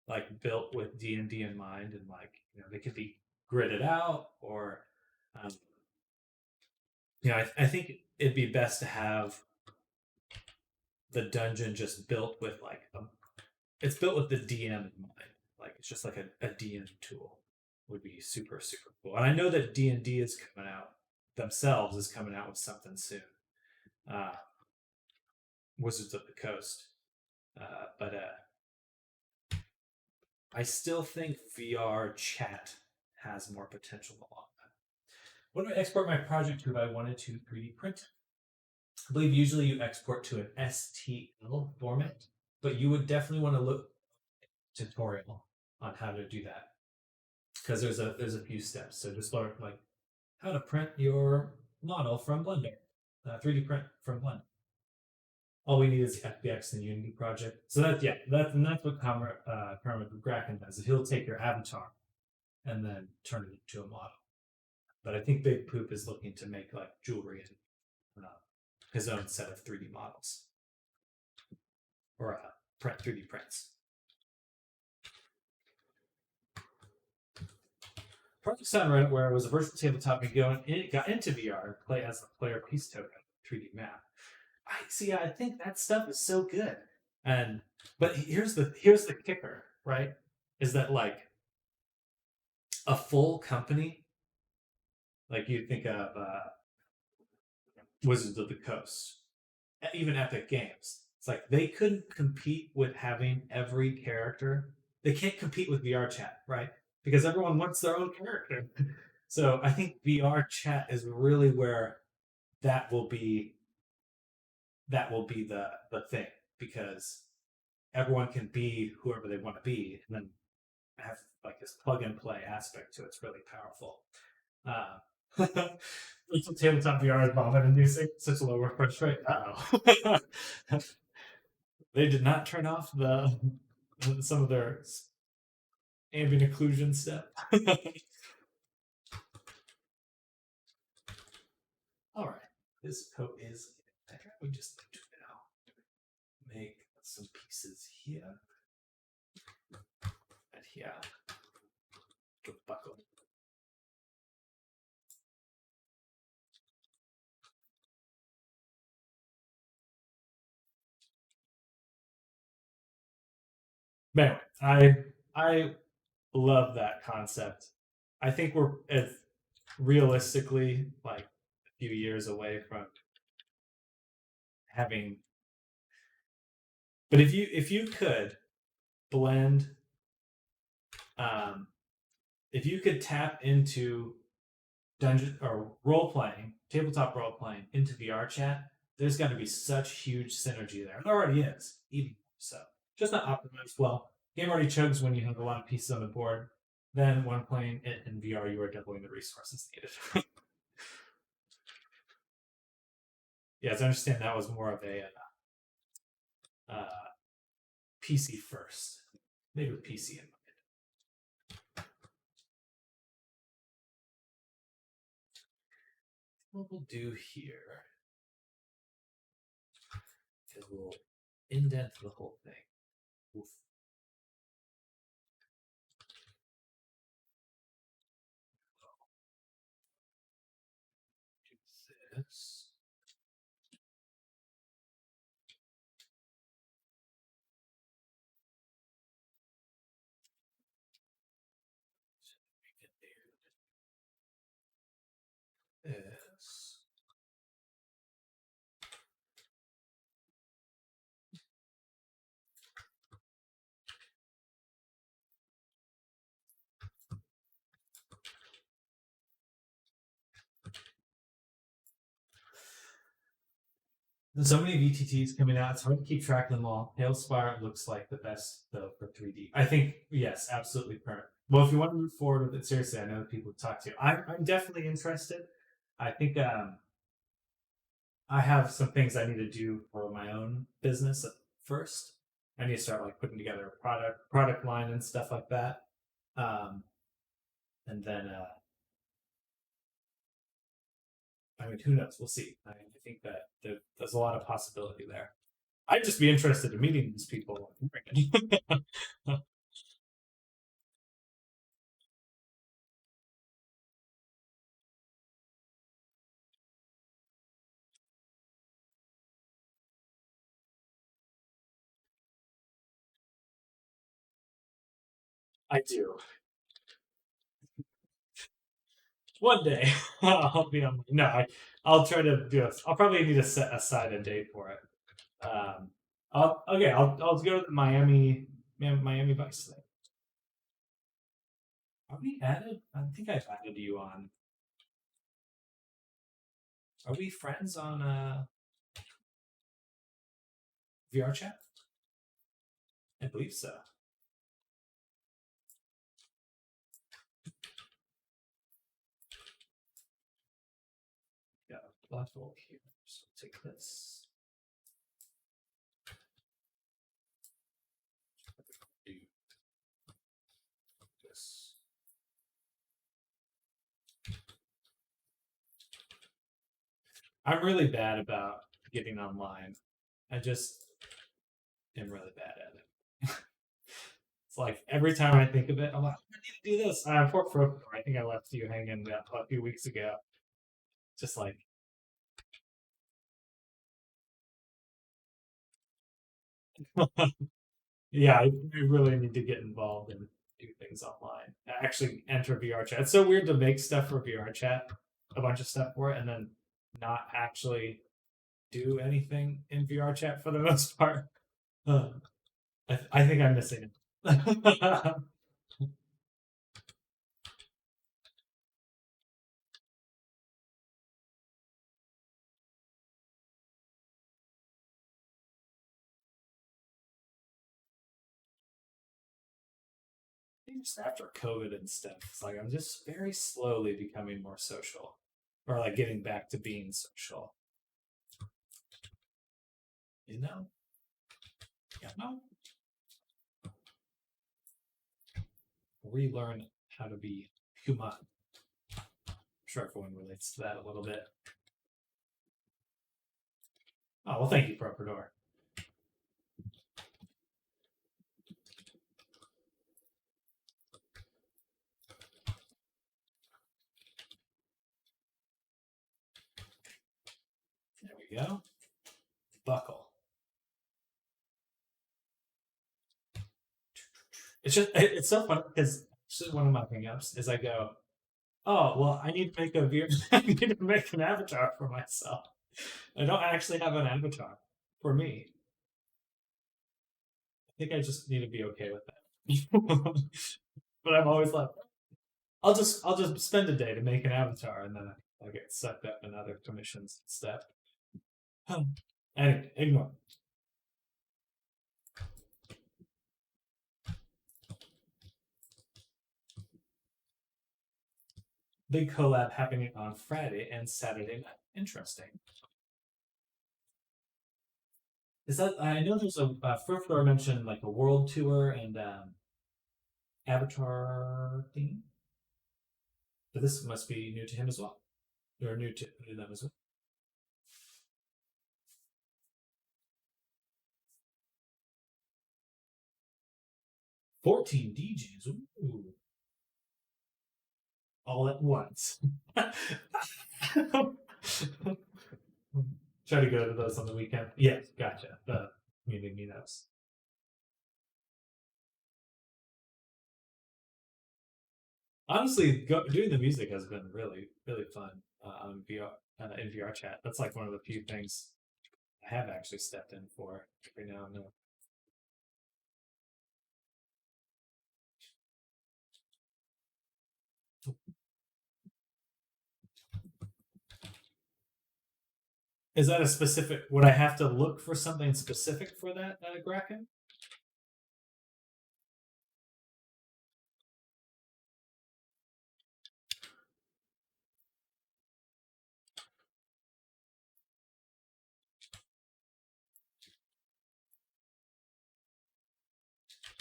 Speaker 2: like built with D&D in mind, and like they could be gridded out, or I think it'd be best to have the dungeon just built with like it's built with the DM in mind. Like it's just like a DM tool would be super super cool. And I know that D&D is coming out themselves is coming out with something soon. Wizards of the Coast, but I still think VR chat has more potential along that. When do I export my project to if I wanted to 3D print? I believe usually you export to an STL format, but you would definitely want to look tutorial on how to do that because there's a few steps. So just learn like how to print your model from Blender, 3D print from Blender. All we need is the FBX and Unity project. So that's what Kermit Gracken does. He'll take your avatar and then turn it into a model. But I think Big Poop is looking to make like jewelry and his own set of 3D models or print 3D prints. Project Sunrun, where it was a virtual tabletop and it got into VR, play as the player piece token 3D map. I think that stuff is so good. But here's the kicker, right? Is that like a full company, like you think of Wizards of the Coast, even Epic Games. It's like they couldn't compete with having every character. They can't compete with VR chat, right? Because everyone wants their own character. So I think VR chat is really where that will be the thing, because everyone can be whoever they want to be and then have like this plug and play aspect to it. It's really powerful. Tabletop VR is vomit inducing, such a low refresh rate. Uh-oh. They did not turn off some of their ambient occlusion stuff. All right, this coat is better. We just need to now make some pieces here and here to buckle. Man, I love that concept. I think we're realistically like a few years away from having. But if you could blend, if you could tap into dungeon or role playing, tabletop role playing into VR chat, there's going to be such huge synergy there. There already is, even so. Just not optimized well. Game already chugs when you have a lot of pieces on the board. Then when playing it in VR, you are doubling the resources needed. Yes, I understand that was more of a PC first. Maybe with PC in mind. What we'll do here is we'll indent the whole thing. Oof. Do this. This. There's so many VTTs coming out. It's hard to keep track of them all. Hailspire looks like the best though for 3D. I think yes, absolutely current. Well, if you want to move forward with it, seriously, I know that people talk to you. I'm definitely interested. I think I have some things I need to do for my own business first. I need to start like putting together a product line and stuff like that. And then I mean, who knows? We'll see. I think that there's a lot of possibility there. I'd just be interested in meeting these people. I do. One day I'll be on. No, I'll try to do it. I'll probably need to set aside a date for it. I'll go to the Miami Vice thing. Are we added? I think I've added you on. Are we friends on VR chat? I believe so. Yeah, black hole here. So take this. Do this. I'm really bad about getting online. I just am really bad at it. It's like every time I think of it, I'm like, I need to do this. Poor Frodo, I think I left you hanging a few weeks ago. Just like, yeah, I really need to get involved and do things online. Actually, enter VR chat. It's so weird to make stuff for VR chat, a bunch of stuff for it, and then not actually do anything in VR chat for the most part. I think I'm missing it. Just after COVID and stuff, it's like I'm just very slowly becoming more social, or like getting back to being social. You know, relearn how to be human. I'm sure everyone relates to that a little bit. Oh well, thank you, Properador. There we go. Buckle. It's so fun because one of my hang-ups is I go, oh well, I need to make a VR. I need to make an avatar for myself. I don't actually have an avatar for me. I think I just need to be okay with that. But I'm always like, I'll just spend a day to make an avatar, and then I'll get sucked up in other commissions and stuff. Anyway, ignore. Big collab happening on Friday and Saturday night. Interesting. Is that I know there's a Fruflor mentioned like a world tour and Avatar theme, but this must be new to him as well, or new to them as well. 14 DJs. Ooh. All at once. Try to go to those on the weekend. Yes, gotcha. The community meetups. Honestly, doing the music has been really, really fun on VR in VR chat. That's like one of the few things I have actually stepped in for every now and then. Is that a specific? Would I have to look for something specific for that, Graken?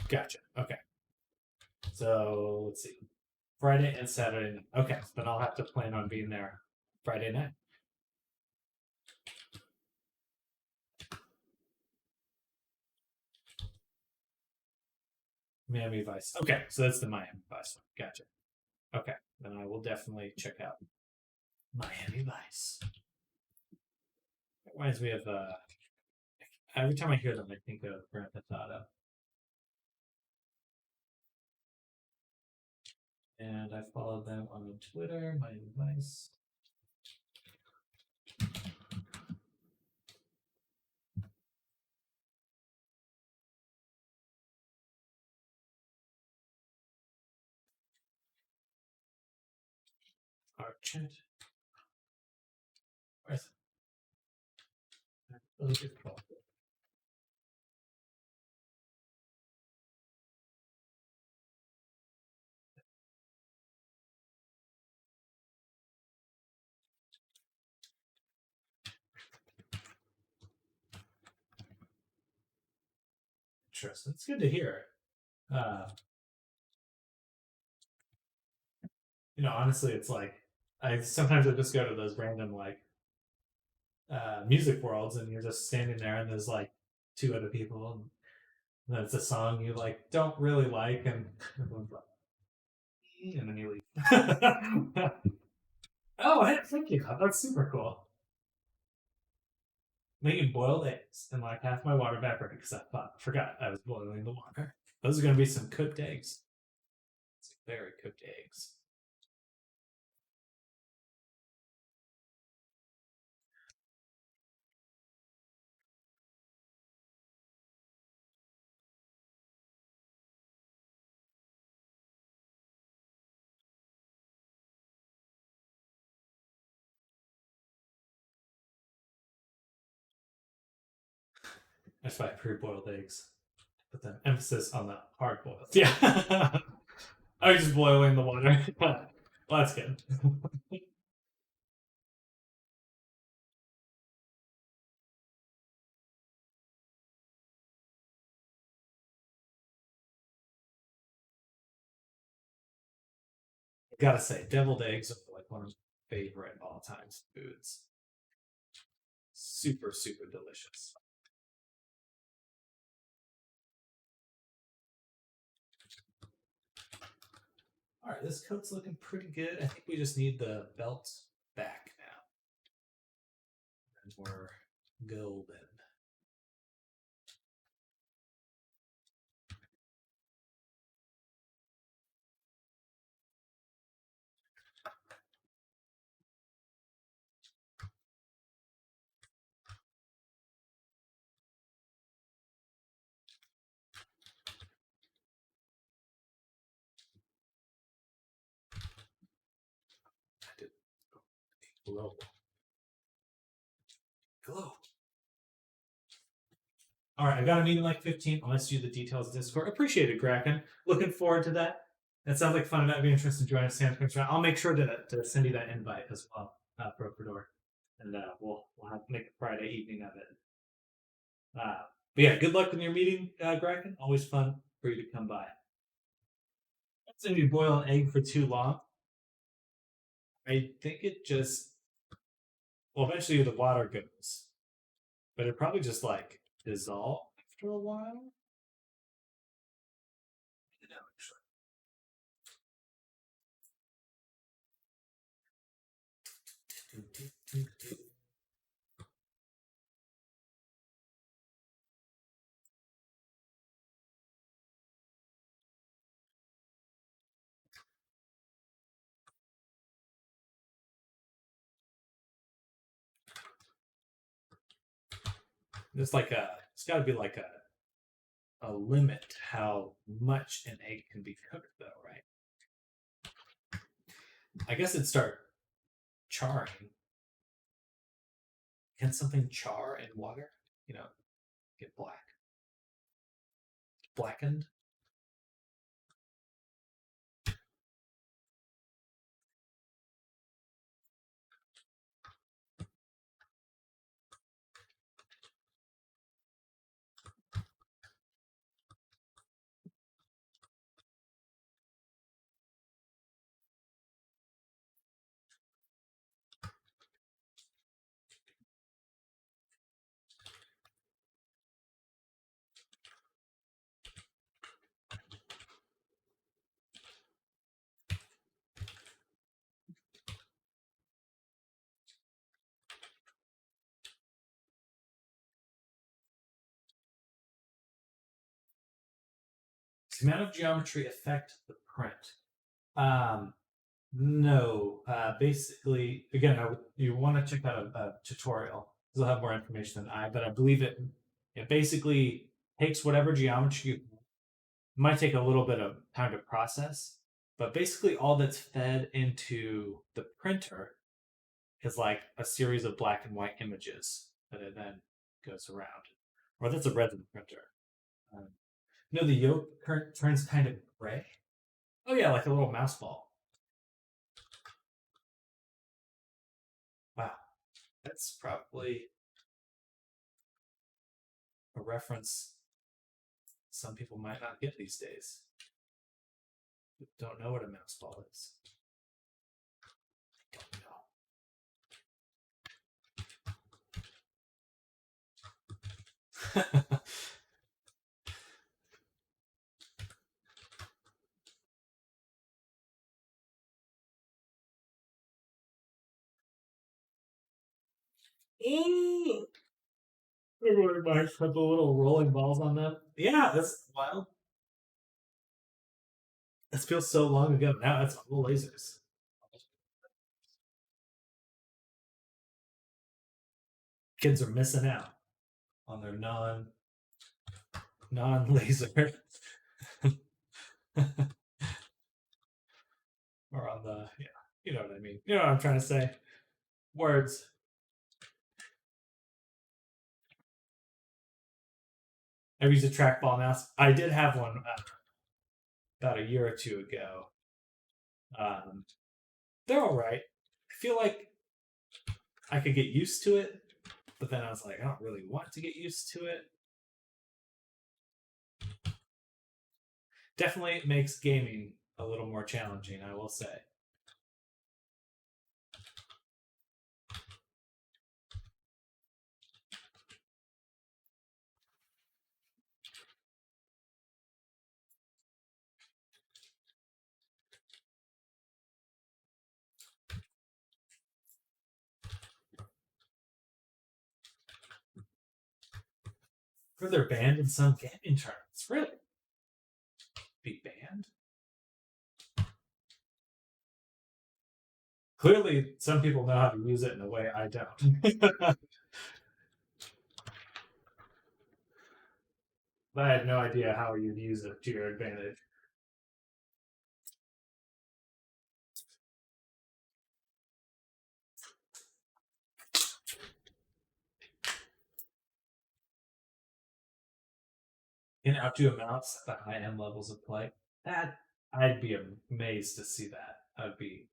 Speaker 2: Gotcha. Okay. So let's see. Friday and Saturday night. Okay, then I'll have to plan on being there Friday night. Miami Vice. Okay, so that's the Miami Vice one. Gotcha. Okay, then I will definitely check out Miami Vice. It reminds me of every time I hear them, I think of Grand Theft Auto. And I followed them on Twitter, Miami Vice. Our chat. Where's it? Oh, look at the Interesting. It's good to hear. Honestly, it's like I sometimes just go to those random like music worlds, and you're just standing there, and there's like two other people, and then it's a song you like don't really like, and everyone's like, and then you leave. Oh, hey, thank you. That's super cool. Making boiled eggs and like half my water evaporated because I forgot I was boiling the water. Those are going to be some cooked eggs. It's very cooked eggs. That's why pre-boiled eggs. Put the emphasis on the hard boiled. Yeah. I was just boiling the water. Well, that's good. Gotta say, deviled eggs are like one of my favorite all time foods. Super, super delicious. All right, this coat's looking pretty good. I think we just need the belt back now. And we're golden. I did glow. Glow. All right, I got a meeting like 15. I'll message you the details of Discord. Appreciate it, Kraken. Looking forward to that. That sounds like fun. I'd be interested in joining Sam Prince. I'll make sure to send you that invite as well, Procador, and we'll have make a Friday evening of it. But yeah, good luck in your meeting, Kraken. Always fun for you to come by. So if you boil an egg for too long, I think it just eventually the water goes, but it probably just like dissolve after a while. There's like it's got to be like a limit to how much an egg can be cooked, though, right? I guess it'd start charring. Can something char in water? You know, get blackened. Does the amount of geometry affect the print? No. Basically, again, you want to check out a tutorial. They'll have more information than I, but I believe it basically takes whatever geometry you might take a little bit of time to process, but basically all that's fed into the printer is like a series of black and white images that it then goes around. Or that's a resin printer. The yolk turns kind of gray. Oh yeah, like a little mouse ball. Wow, that's probably a reference some people might not get these days. Don't know what a mouse ball is. Don't know. Everyone might have the little rolling balls on them. Yeah, that's wild. This feels so long ago. Now it's all lasers. Kids are missing out on their non laser. Or on the you know what I mean. You know what I'm trying to say. Words. I've used a trackball mouse. I did have one about a year or two ago. They're all right. I feel like I could get used to it, but then I was like, I don't really want to get used to it. Definitely makes gaming a little more challenging, I will say. For they're banned in some gaming tournaments. Really? Be banned? Clearly, some people know how to use it in a way I don't. I had no idea how you'd use it to your advantage. in up to amounts at the high end levels of play. That I'd be amazed to see that. I'd be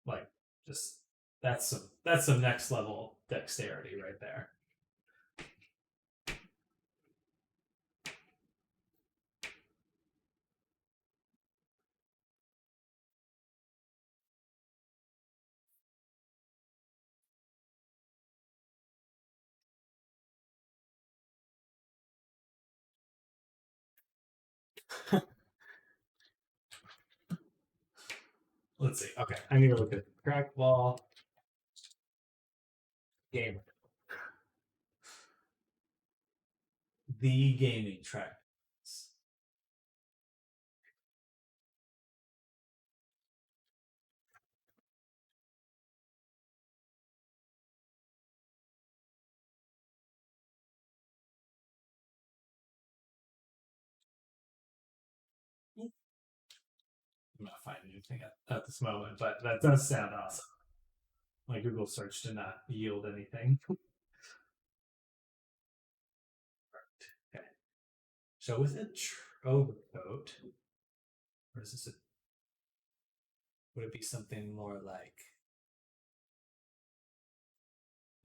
Speaker 2: like, just that's some next level dexterity right there. Let's see. Okay, I need to look at trackball game. The gaming track. I'm not finding anything at this moment, but that does sound awesome. My Google search did not yield anything. Okay. So with a overcoat, or is this would it be something more like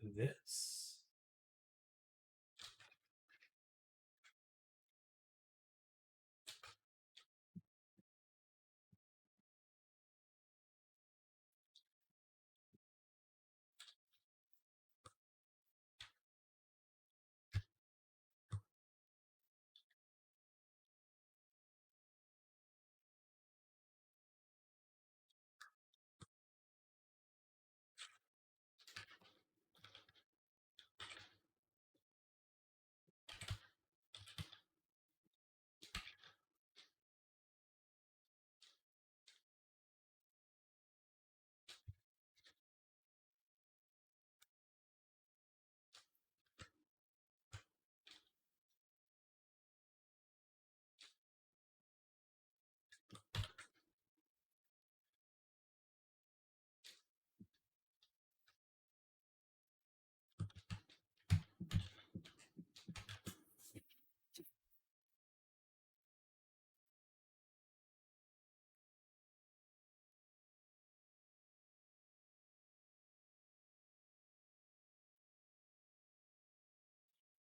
Speaker 2: this?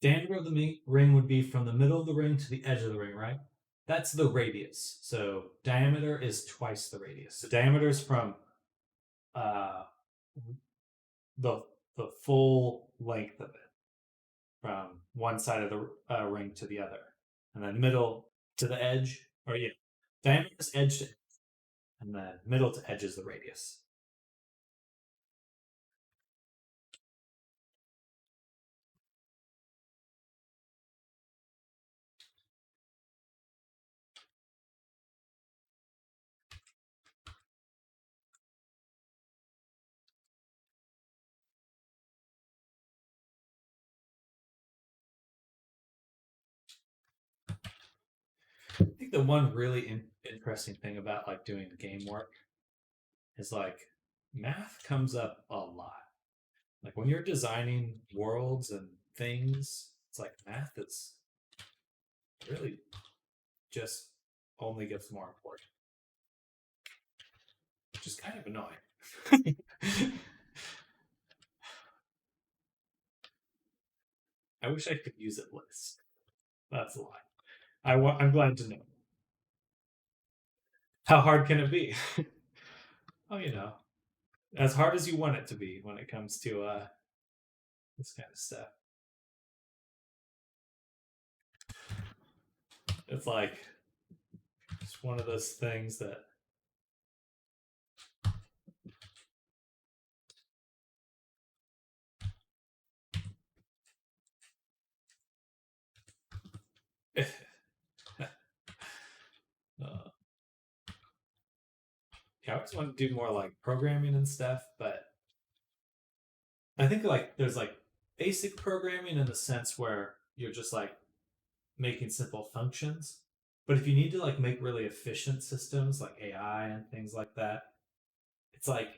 Speaker 2: Diameter of the ring would be from the middle of the ring to the edge of the ring, right? That's the radius. So diameter is twice the radius. So diameter is from uh, the full length of it, from one side of the ring to the other, and then middle to the edge, or yeah, diameter is edge to edge, and then middle to edge is the radius. I think the one really interesting thing about like doing game work is like math comes up a lot. Like when you're designing worlds and things, it's like math is really just only gets more important, which is kind of annoying. I wish I could use it less. That's a lie. I'm glad to know. How hard can it be? Oh, as hard as you want it to be when it comes to this kind of stuff. It's like it's one of those things that yeah, I always want to do more like programming and stuff, but I think like there's like basic programming in the sense where you're just like making simple functions. But if you need to like make really efficient systems like AI and things like that, it's like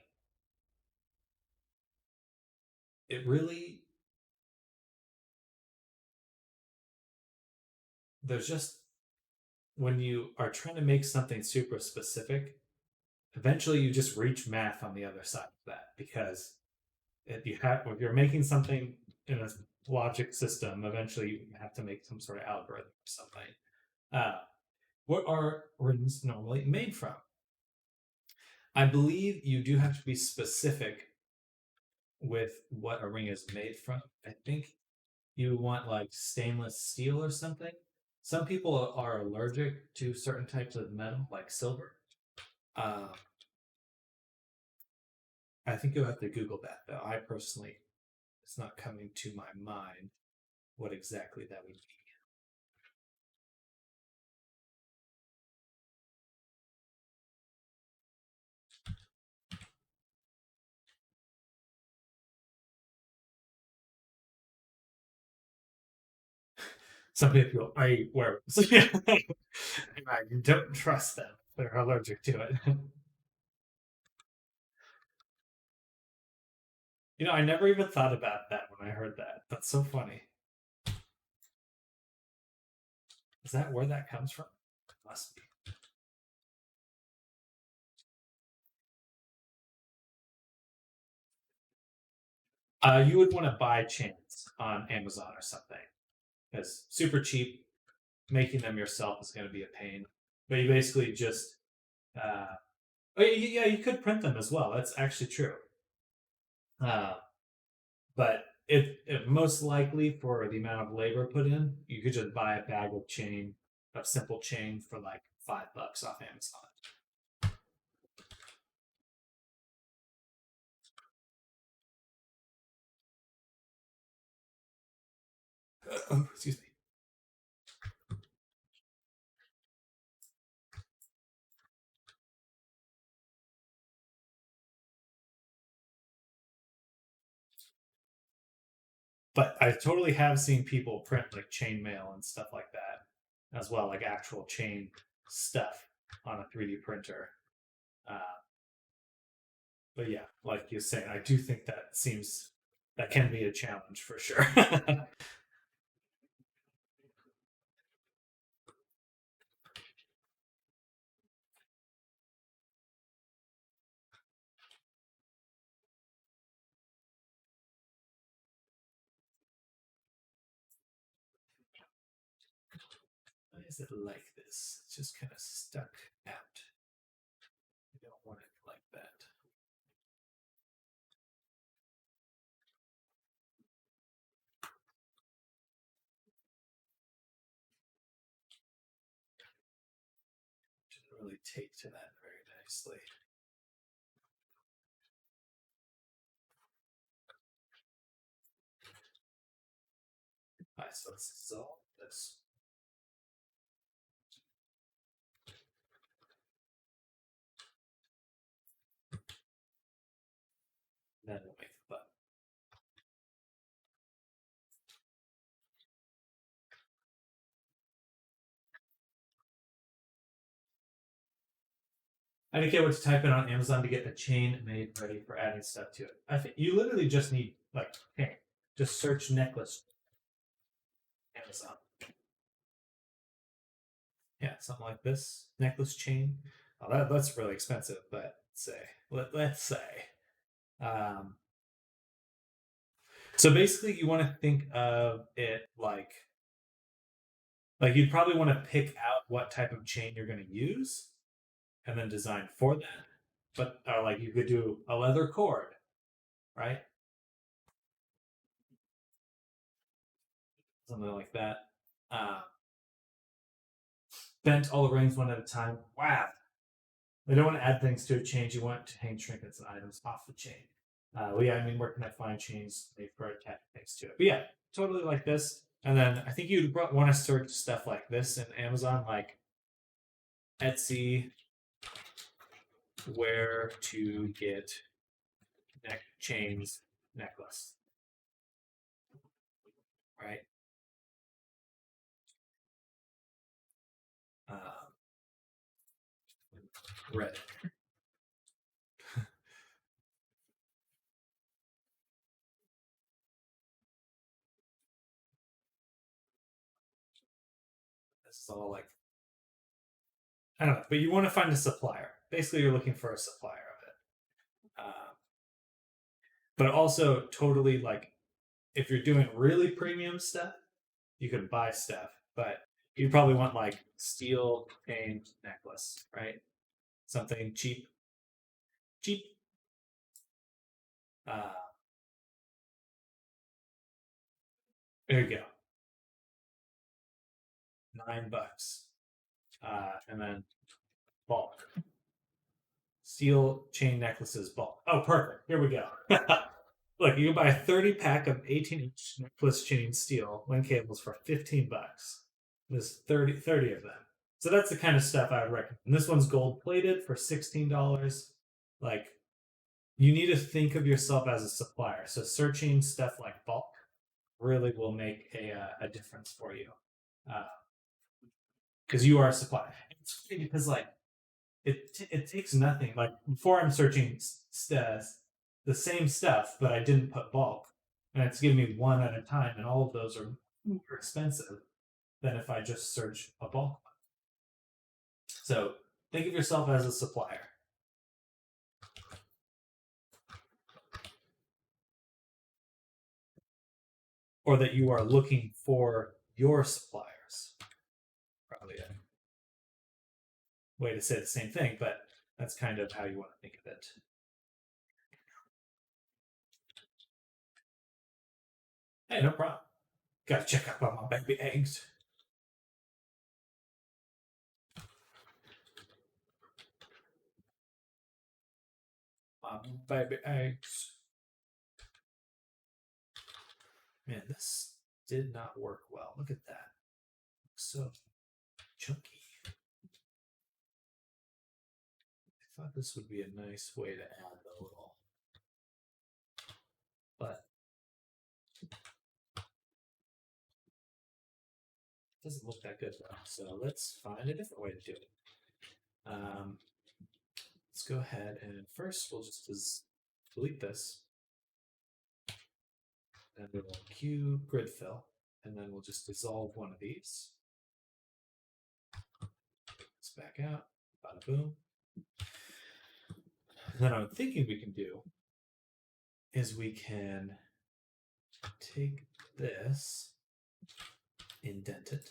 Speaker 2: it really there's just when you are trying to make something super specific, eventually you just reach math on the other side of that, because if you're making something in a logic system, eventually you have to make some sort of algorithm or something. What are rings normally made from? I believe you do have to be specific with what a ring is made from. I think you want like stainless steel or something. Some people are allergic to certain types of metal, like silver. Uh, I think you'll have to Google that, though. I personally, it's not coming to my mind what exactly that would be. Some people I wear. So yeah, I don't trust them. They're allergic to it. I never even thought about that when I heard that. That's so funny. Is that where that comes from? It must be. You would want to buy chains on Amazon or something, because super cheap. Making them yourself is going to be a pain. But you basically just, oh yeah, you could print them as well. That's actually true. Uh, but if most likely for the amount of labor put in, you could just buy a bag of chain, of simple chain for like $5 off Amazon. Oh, excuse me. But I totally have seen people print like chainmail and stuff like that as well, like actual chain stuff on a 3D printer. Uh, but yeah, like you're saying, I do think that can be a challenge for sure. Why is it like this? It's just kind of stuck out. I don't want it like that. Didn't really take to that very nicely. Alright, so let's dissolve this. Then we'll make the button. I didn't get what to type in on Amazon to get a chain made ready for adding stuff to it. I think you literally just need like, hey, just search necklace Amazon. Yeah, something like this necklace chain. Oh, that's really expensive, but let's say. Um, so basically, you want to think of it like you'd probably want to pick out what type of chain you're going to use, and then design for that. But like you could do a leather cord, right? Something like that. Uh, Bent all the rings one at a time. Wow. We don't want to add things to a chain. You want to hang trinkets and items off the chain. Well, yeah, I mean, where can I find chains made for attaching things to it? But yeah, totally like this. And then I think you'd want to search stuff like this in Amazon, like Etsy, where to get neck chains necklace, right? Reddit. This is all like I don't know, but you want to find a supplier. Basically, you're looking for a supplier of it. But also, totally like if you're doing really premium stuff, you could buy stuff, but you probably want like steel chain necklace, right? Something cheap, cheap. Uh, there you go, $9, and then bulk steel chain necklaces bulk. Oh, perfect. Here we go. Look, you can buy a 30 pack of 18-inch necklace chain steel link cables for $15. There's 30 of them. So that's the kind of stuff I would recommend. And this one's gold plated for $16. Like, you need to think of yourself as a supplier. So searching stuff like bulk really will make a difference for you. Because you are a supplier. It's funny because, like, it takes nothing. Like, before I'm searching the same stuff, but I didn't put bulk, and it's giving me one at a time, and all of those are more expensive than if I just search a bulk. So think of yourself as a supplier. Or that you are looking for your suppliers. Probably a way to say the same thing, but that's kind of how you want to think of it. Hey, no problem. Gotta check up on my baby eggs. My baby eggs. Man, this did not work well. Look at that. So chunky. I thought this would be a nice way to add the little, but it doesn't look that good though. So let's find a different way to do it. Let's go ahead and first we'll just delete this. And we will Q grid fill, and then we'll just dissolve one of these. Let's back out, bada boom. And then I'm thinking we can do is we can take this, indent it,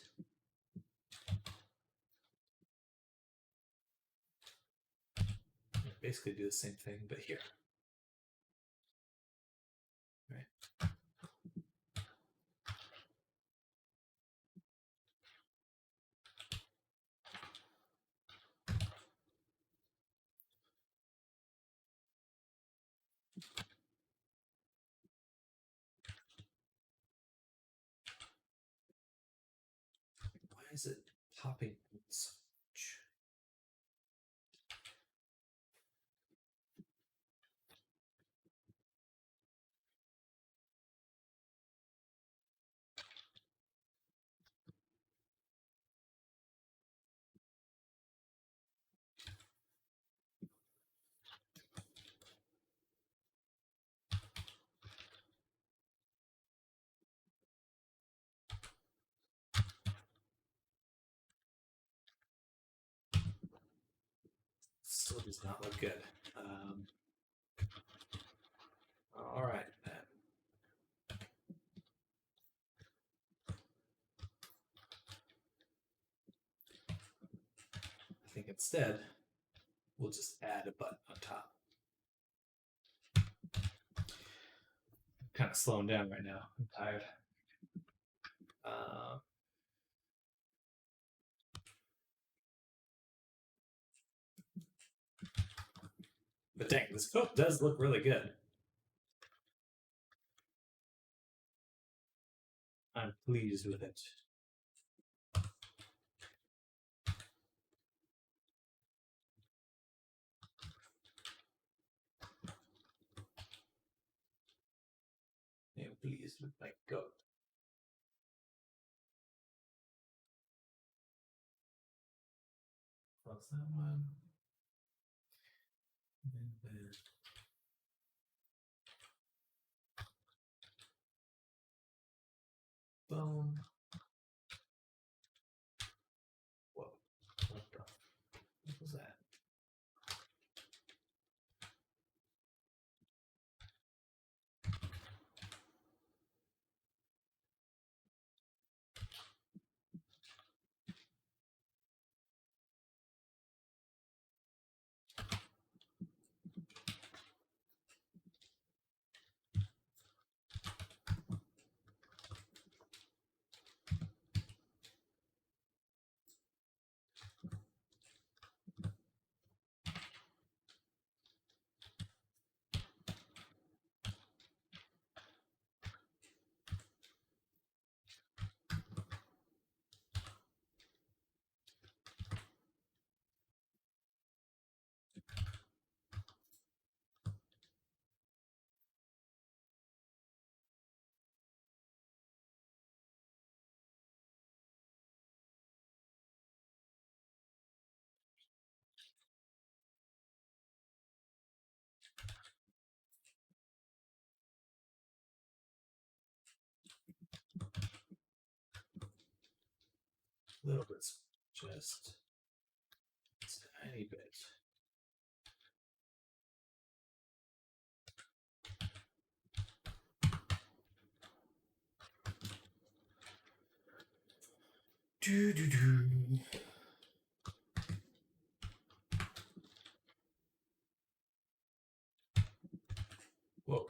Speaker 2: and basically do the same thing, but here. Right. Why is it popping so much? Still does not look good. All right, then. I think instead we'll just add a button on top. I'm kind of slowing down right now. I'm tired. But dang, this coat does look really good. I'm pleased with it. I'm pleased with my coat. Close that one. And then boom. Whoa. What the? A little bit, just a tiny bit. Do. Whoa.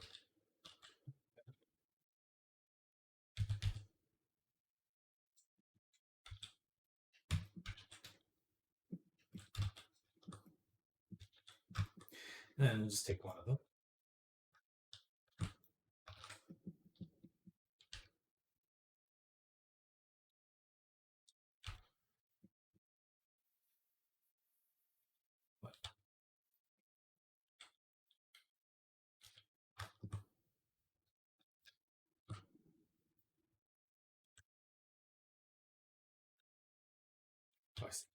Speaker 2: Then we'll just take one of them. Twice.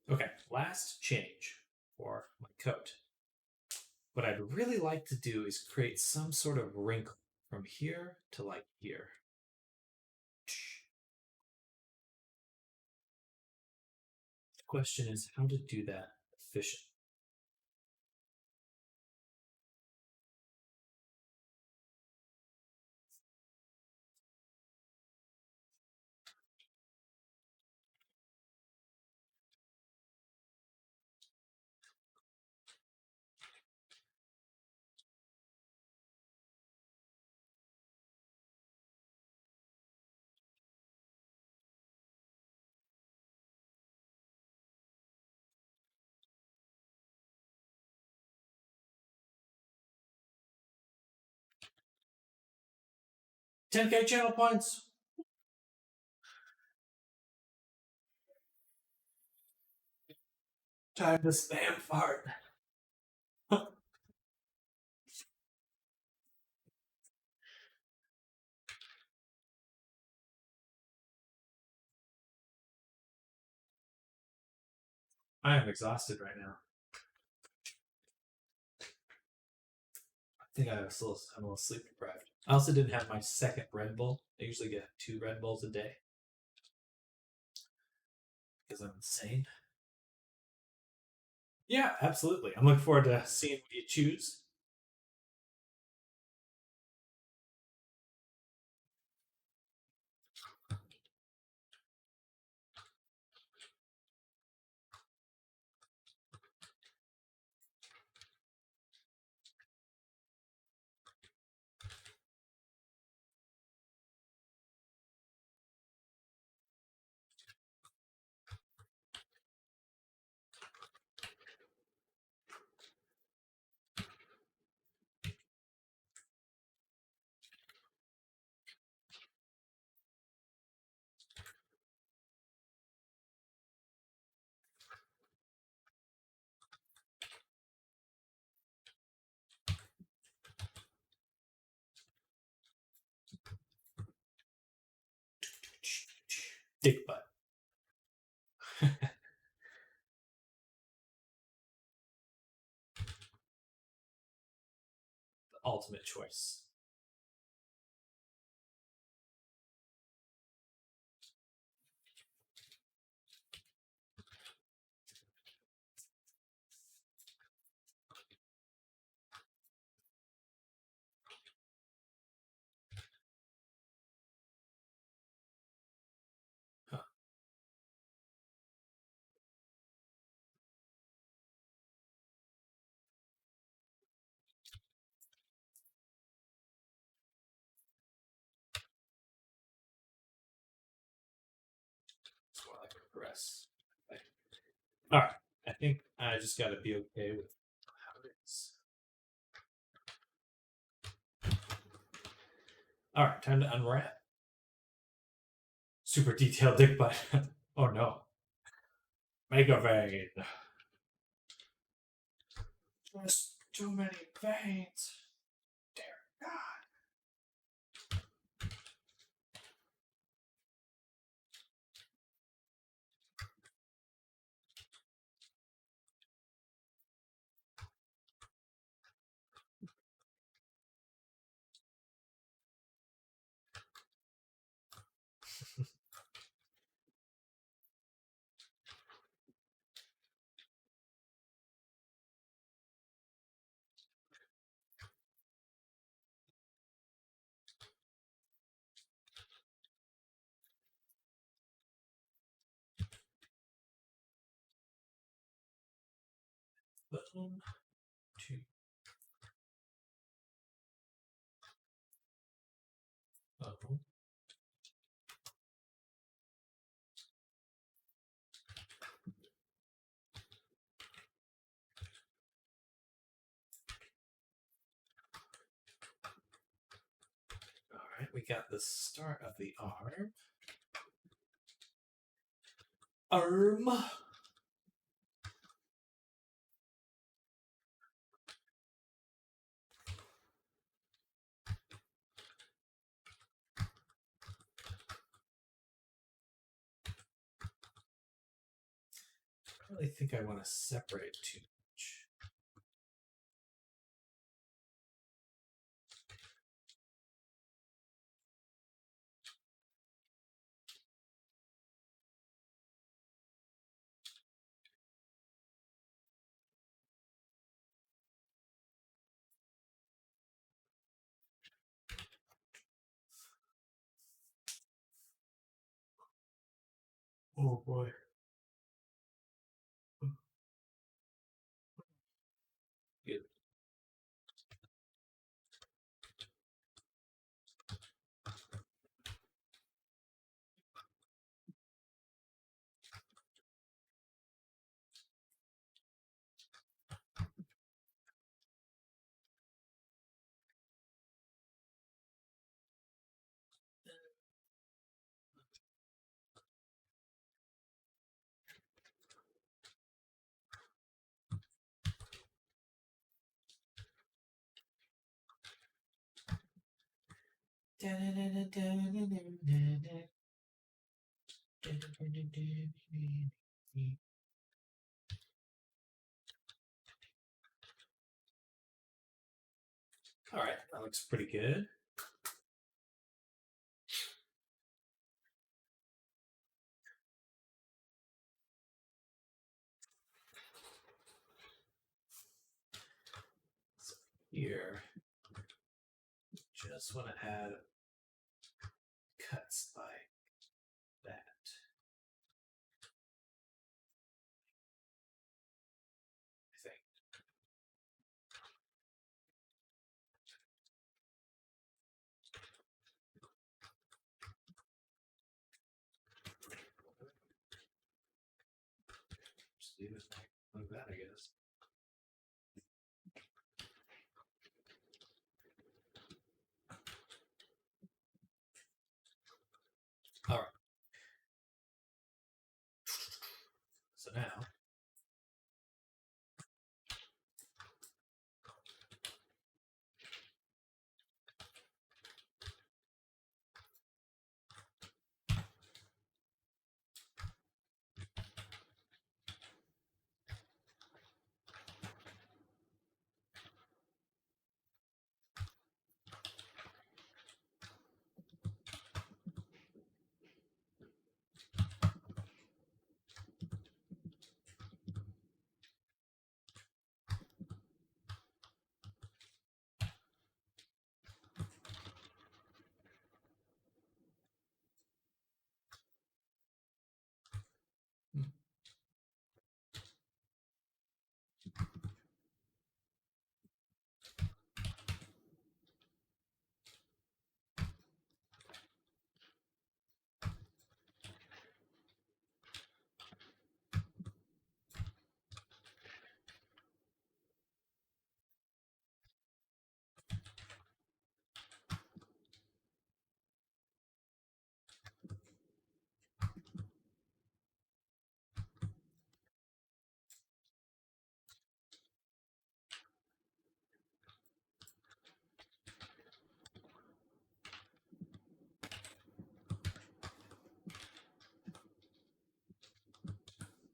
Speaker 2: Okay, last change for my coat. What I'd really like to do is create some sort of wrinkle from here to like here. The question is how to do that efficiently. $10K channel points. Time to spam fart. I am exhausted right now. I think I'm a little sleep deprived. I also didn't have my second Red Bull. I usually get 2 Red Bulls a day. Because I'm insane. Yeah, absolutely. I'm looking forward to seeing what you choose. Dick butt. The ultimate choice. Huh. That's more like a press. Okay. All right. I think I just got to be okay with how it is. All right, time to unwrap. Super detailed dick butt. Oh no. Mega vein. Just too many veins. Dear God. Boom. 2. Oh. Alright, we got the start of the arm. Arm. I really think I want to separate too much. Oh boy. Good. All right, that looks pretty good. So here, just want to add cuts like that. I think. Just leave it like that, I guess. All right. So now,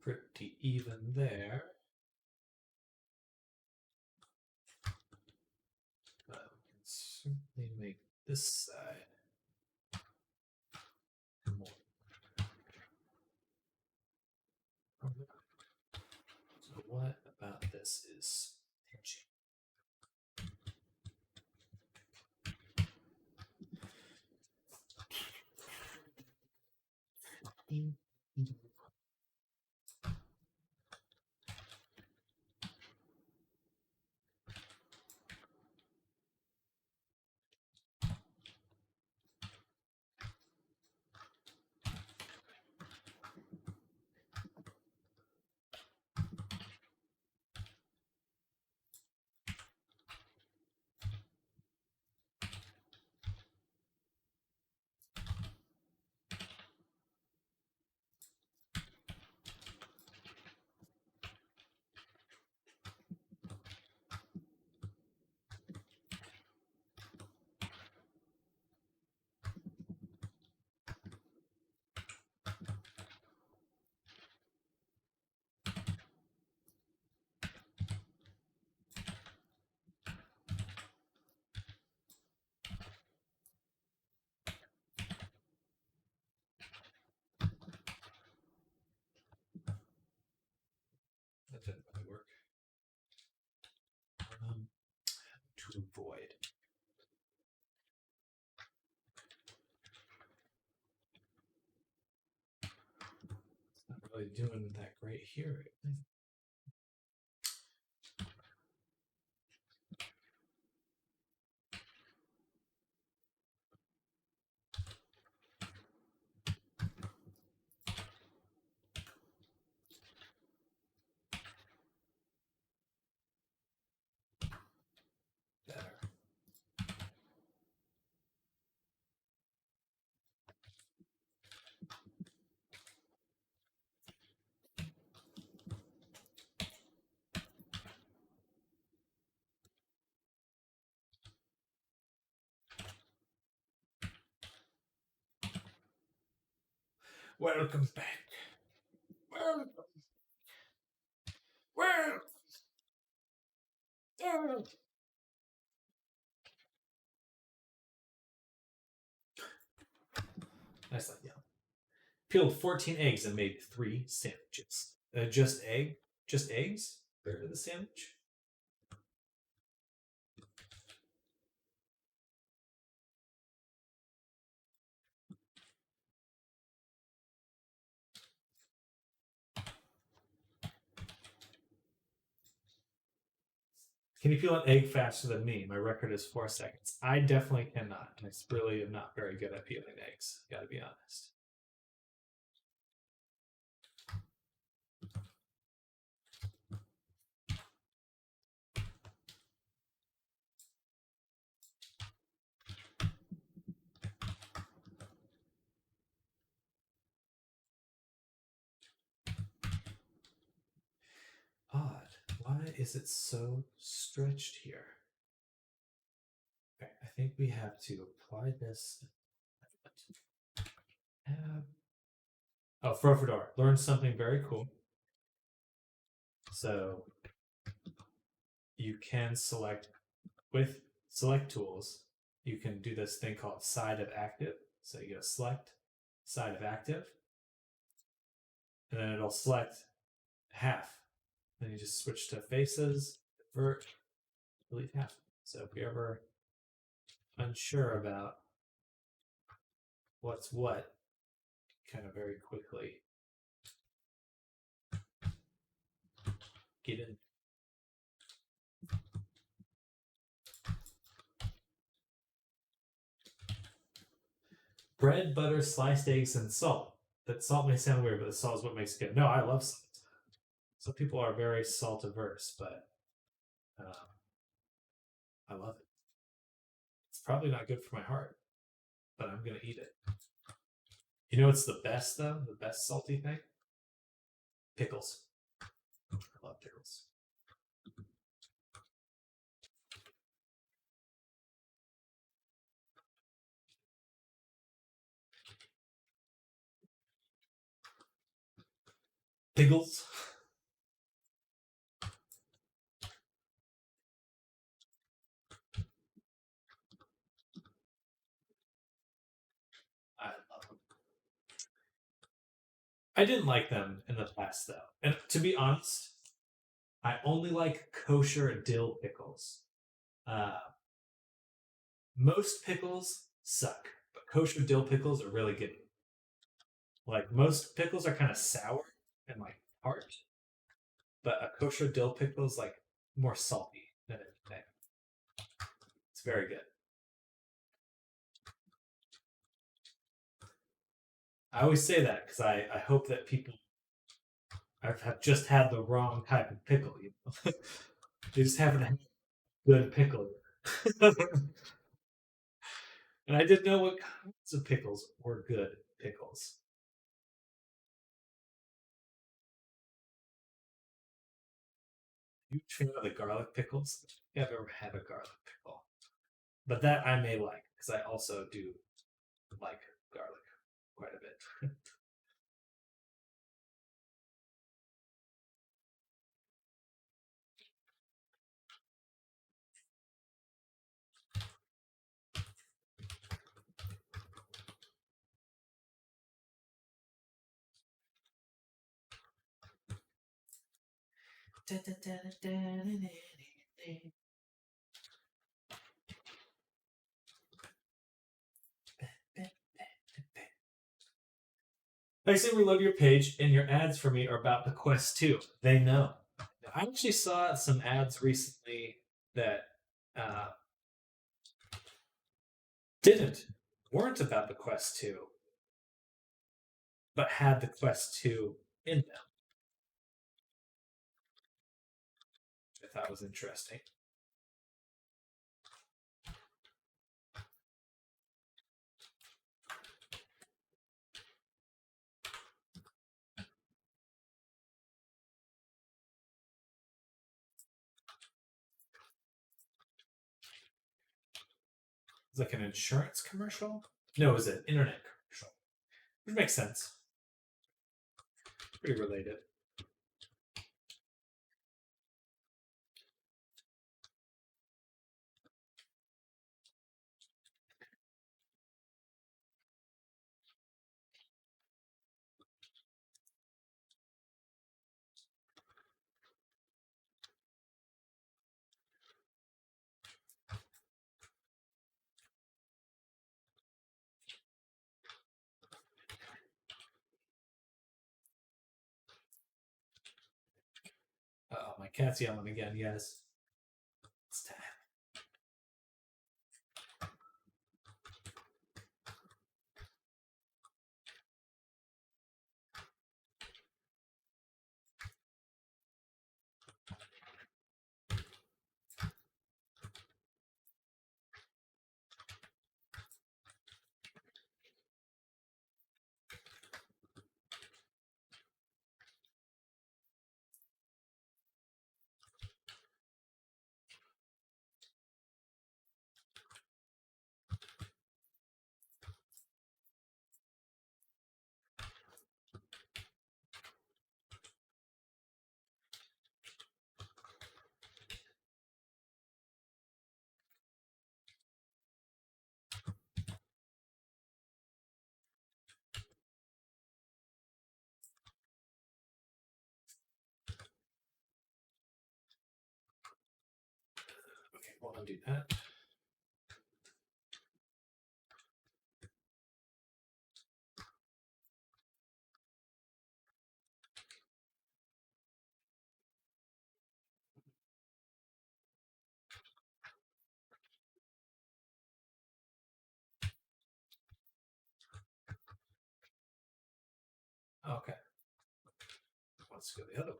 Speaker 2: pretty even there. But we can certainly make this side more. So what about this is pinching? That didn't really work. To avoid. It's not really doing that great here. Better. Welcome back. Welcome. Welcome. Nice idea. Peeled 14 eggs and made 3 sandwiches. Just eggs? Third of the sandwich? Can you peel an egg faster than me? My record is 4 seconds. I definitely cannot. I really am not very good at peeling eggs. Gotta be honest. Odd. Why is it so stretched here? Okay, I think we have to apply this. Oh, Frofador. Learned something very cool. So you can select with select tools. You can do this thing called side of active. So you go select side of active, and then it'll select half. Then you just switch to faces, invert, delete half. So if you're ever unsure about what's what, kind of very quickly get in. Bread, butter, sliced eggs, and salt. That salt may sound weird, but the salt is what makes it good. No, I love salt. Some people are very salt averse, but I love it. It's probably not good for my heart, but I'm gonna eat it. You know what's the best though? The best salty thing? Pickles. I love pickles. Pickles. I love them. I didn't like them in the past though. And to be honest, I only like kosher dill pickles. Most pickles suck, but kosher dill pickles are really good. Like most pickles are kind of sour and like tart, but a kosher dill pickle is like more salty than anything. It's very good. I always say that because I hope that people have just had the wrong type of pickle. You know? They just haven't had good pickle. And I didn't know what kinds of pickles were good pickles. You fan of the garlic pickles? I have ever had a garlic pickle, but that I may like because I also do like garlic quite a bit. I see reload your page, and your ads for me are about the Quest 2. They know. I actually saw some ads recently that weren't about the Quest 2, but had the Quest 2 in them. I thought was interesting. It's like an insurance commercial? No, it was an internet commercial. Which makes sense. Pretty related. Uh-oh, my cat's yelling again, yes. It's time. Okay, we'll undo that. Okay. Let's go the other way.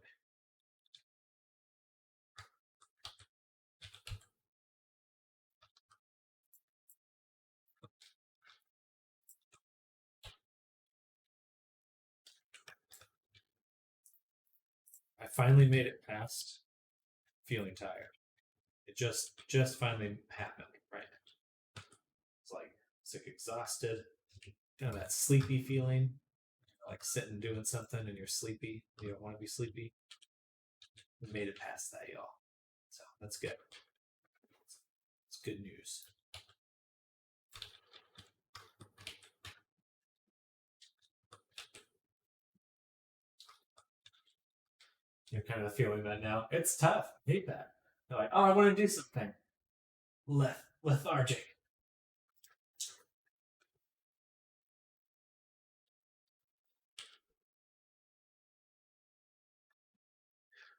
Speaker 2: I finally made it past feeling tired. It just finally happened, right? It's like exhausted, kind of that sleepy feeling, like sitting doing something and you're sleepy. You don't want to be sleepy. We made it past that, y'all. So that's good. It's good news. You're kind of feeling that now. It's tough. I hate that. They're like, oh, I want to do something. Lethargic.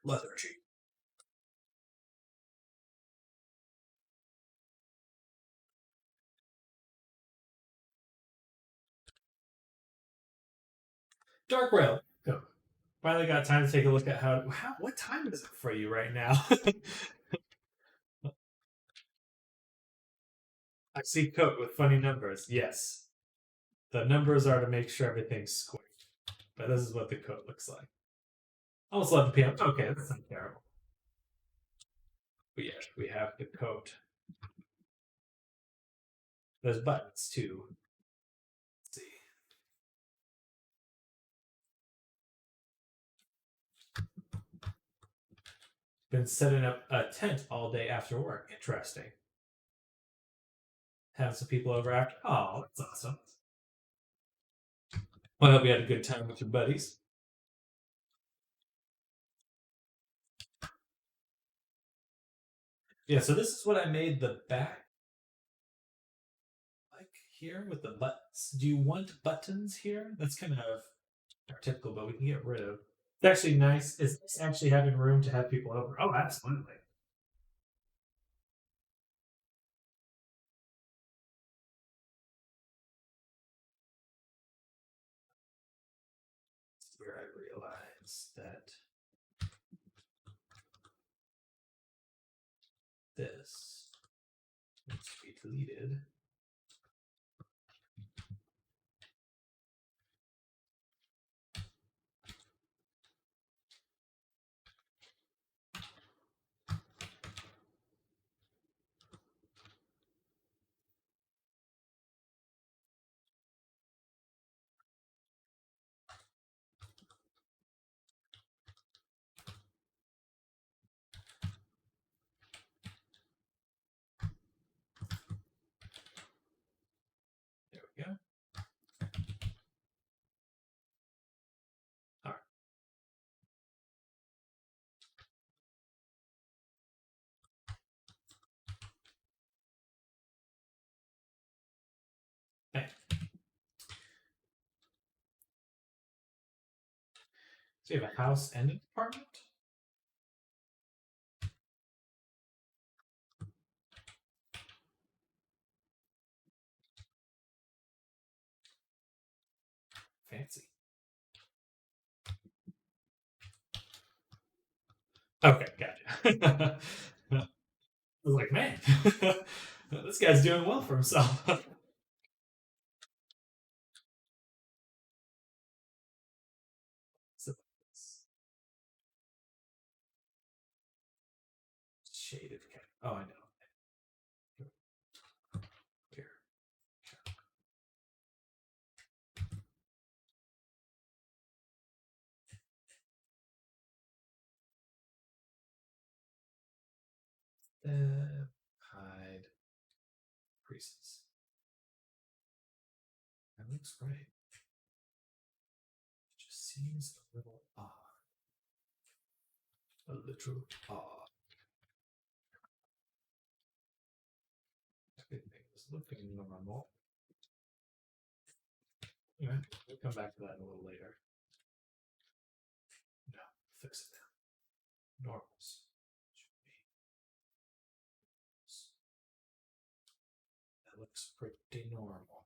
Speaker 2: Lethargy. Dark Rail. Go. Finally got time to take a look at what time is it for you right now? I see coat with funny numbers. Yes. The numbers are to make sure everything's square. But this is what the coat looks like. Almost 11 p.m. Okay, that's not terrible. But yeah, we have the coat. There's buttons too. Let's see. Been setting up a tent all day after work. Interesting. Having some people over after. Oh, that's awesome. Well, I hope you had a good time with your buddies. Yeah, so this is what I made the back like here with the buttons. Do you want buttons here? That's kind of our typical, but we can get rid of. It's actually nice. It's nice actually having room to have people over. Oh, absolutely. Where I realize that this needs to be deleted. There we go. All right. Okay. So you have a house and an apartment? Fancy. Okay, gotcha. I was like, man, this guy's doing well for himself. So, shaded. Oh, I know. Here. Hide creases. That looks great. It just seems a little odd. A little odd. Everything is looking normal. Anyway, we'll come back to that a little later. No, fix it now. Normals. That looks pretty normal.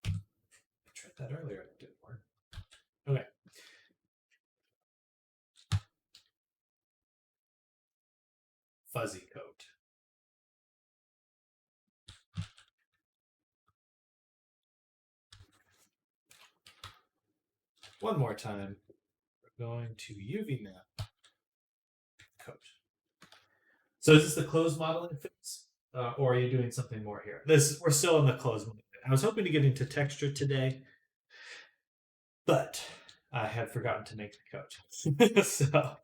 Speaker 2: I tried that earlier, it didn't work. Okay. Fuzzy coat. One more time. We're going to UV map coat. So is this the closed modeling phase? Or are you doing something more here? We're still in the closed modeling. I was hoping to get into texture today, but I had forgotten to make the coat. So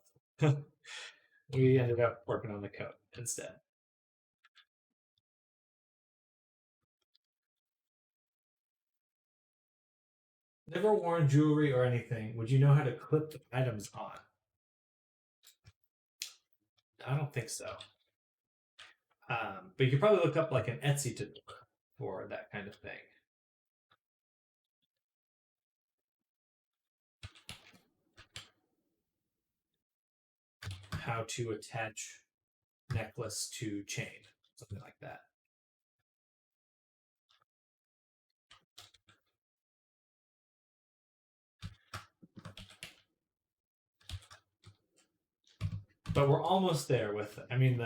Speaker 2: we ended up working on the coat instead. Never worn jewelry or anything. Would you know how to clip the items on? I don't think so. But you could probably look up like an Etsy tutorial for that kind of thing. How to attach necklace to chain, something like that. But we're almost there with it. I mean,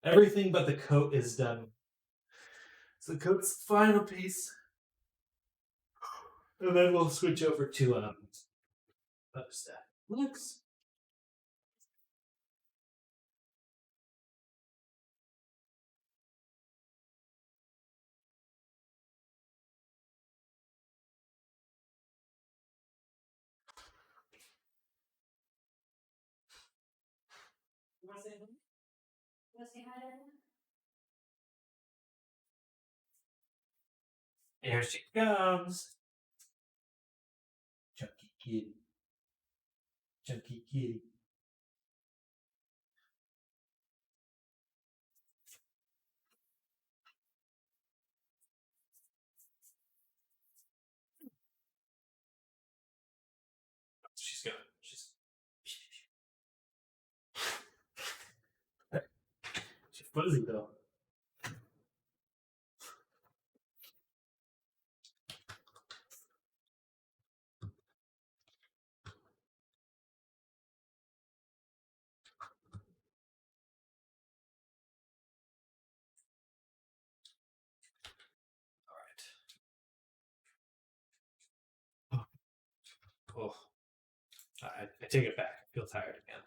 Speaker 2: everything but the coat is done. So the coat's the final piece. And then we'll switch over to other stuff. Looks. Here she comes.
Speaker 1: Kitty. Chunky kitty.
Speaker 2: She's gonna. She's fuzzy though. Oh, I take it back. I feel tired again.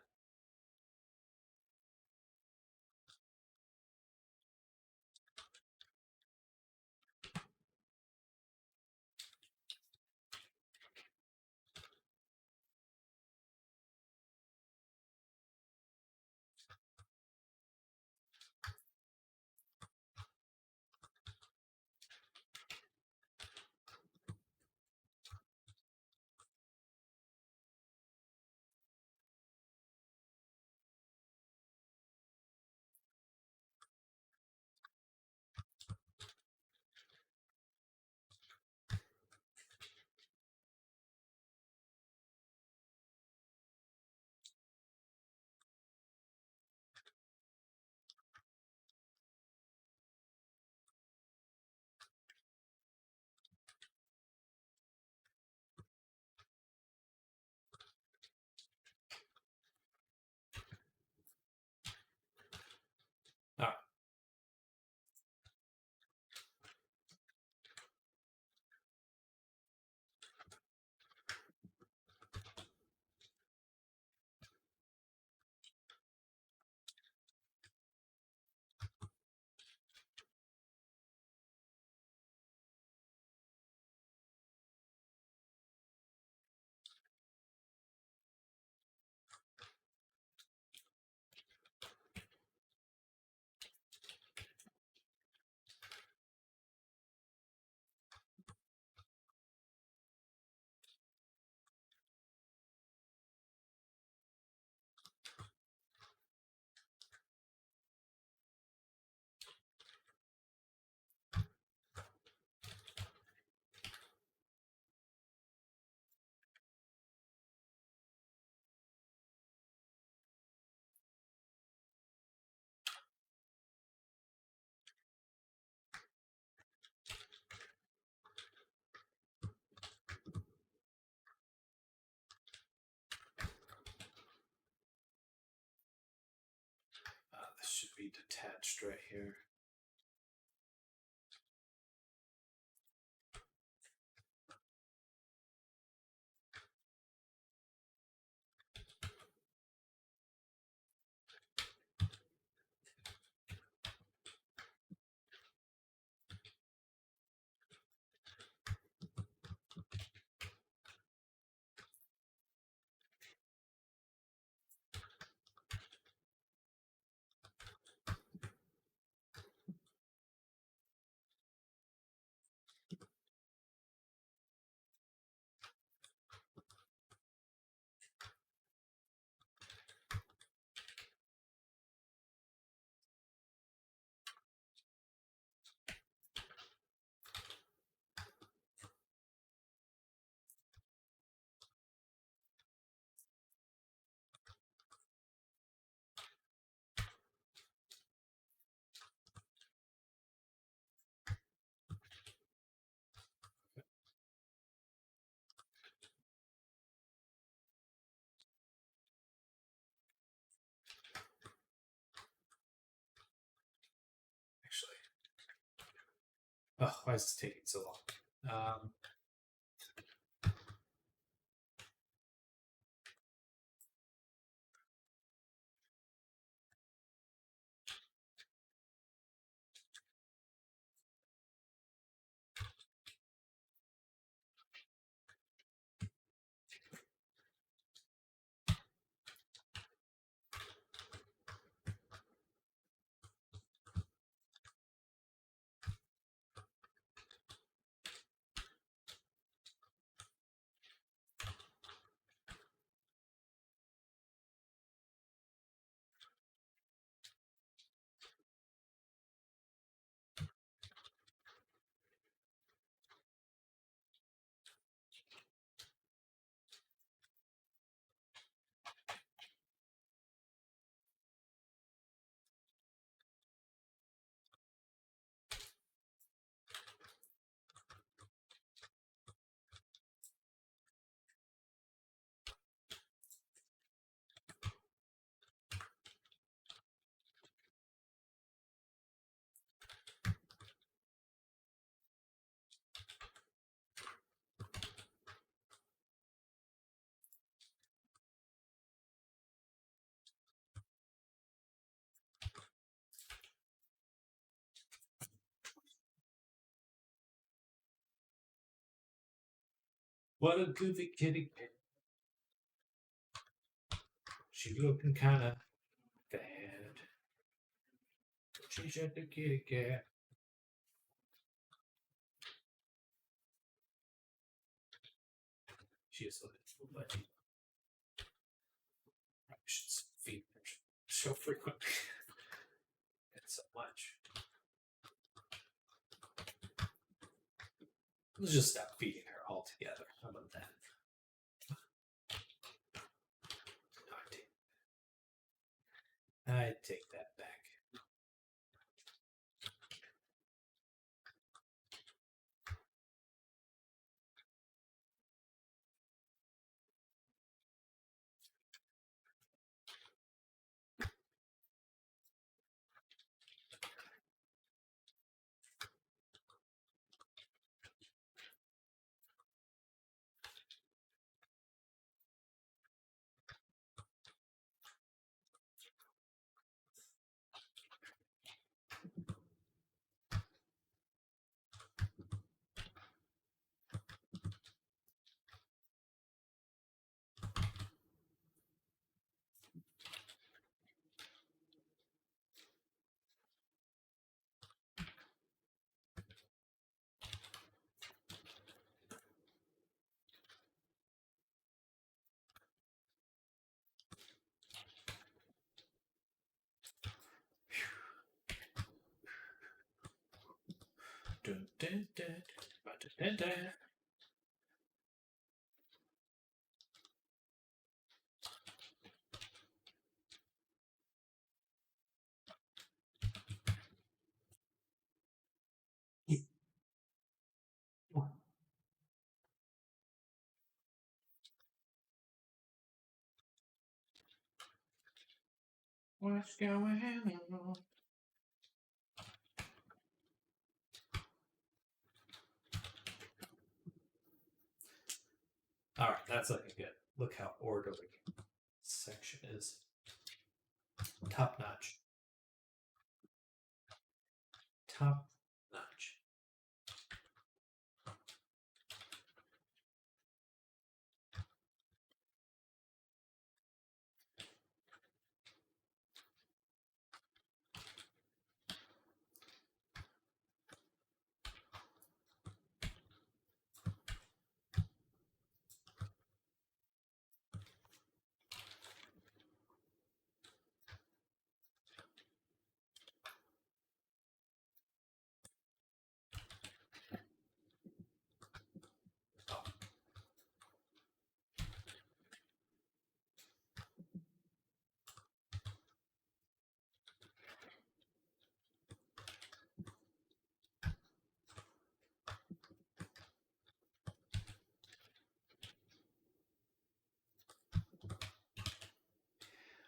Speaker 2: Ah. This should be detached right here. Actually. Oh, why is this taking so long? What a goofy kitty cat. She looking kind of bad. She's at the kitty cat. She is looking but I should feed her so frequently. And so much. Let's just stop feeding her altogether. How about that? I take that back. Dun, dun, dun, dun, dun, dun. What's going on? All right, that's looking good. Look how orderly this section is. Top notch. Top notch.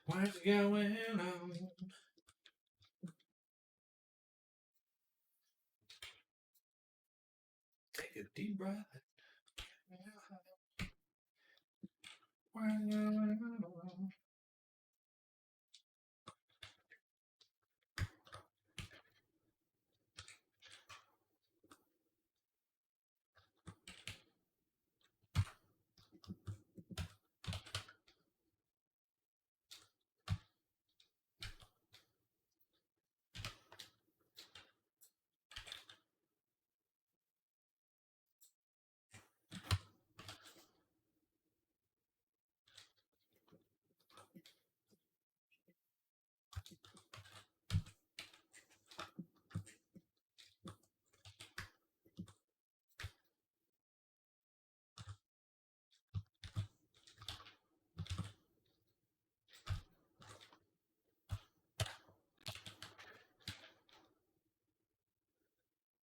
Speaker 2: What's going on? Take a deep breath. What's going on?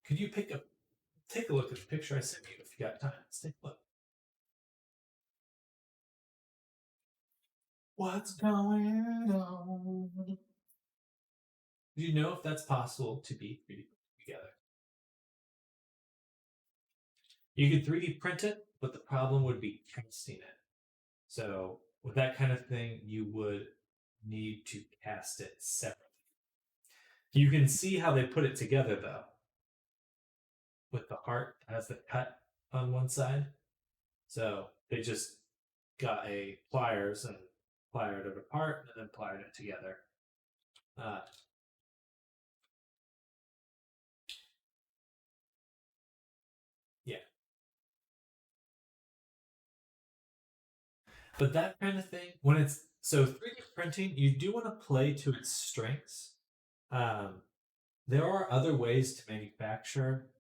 Speaker 2: Could you take a look at the picture I sent you if you got time? Let's take a look. What's going on? Do you know if that's possible to be 3D together? You could 3D print it, but the problem would be casting it. So with that kind of thing, you would need to cast it separately. You can see how they put it together though. With the heart as the cut on one side. So they just got a pliers and pliered it apart and then pliered it together. Yeah. But that kind of thing, when it's so 3D printing, you do want to play to its strengths. There are other ways to manufacture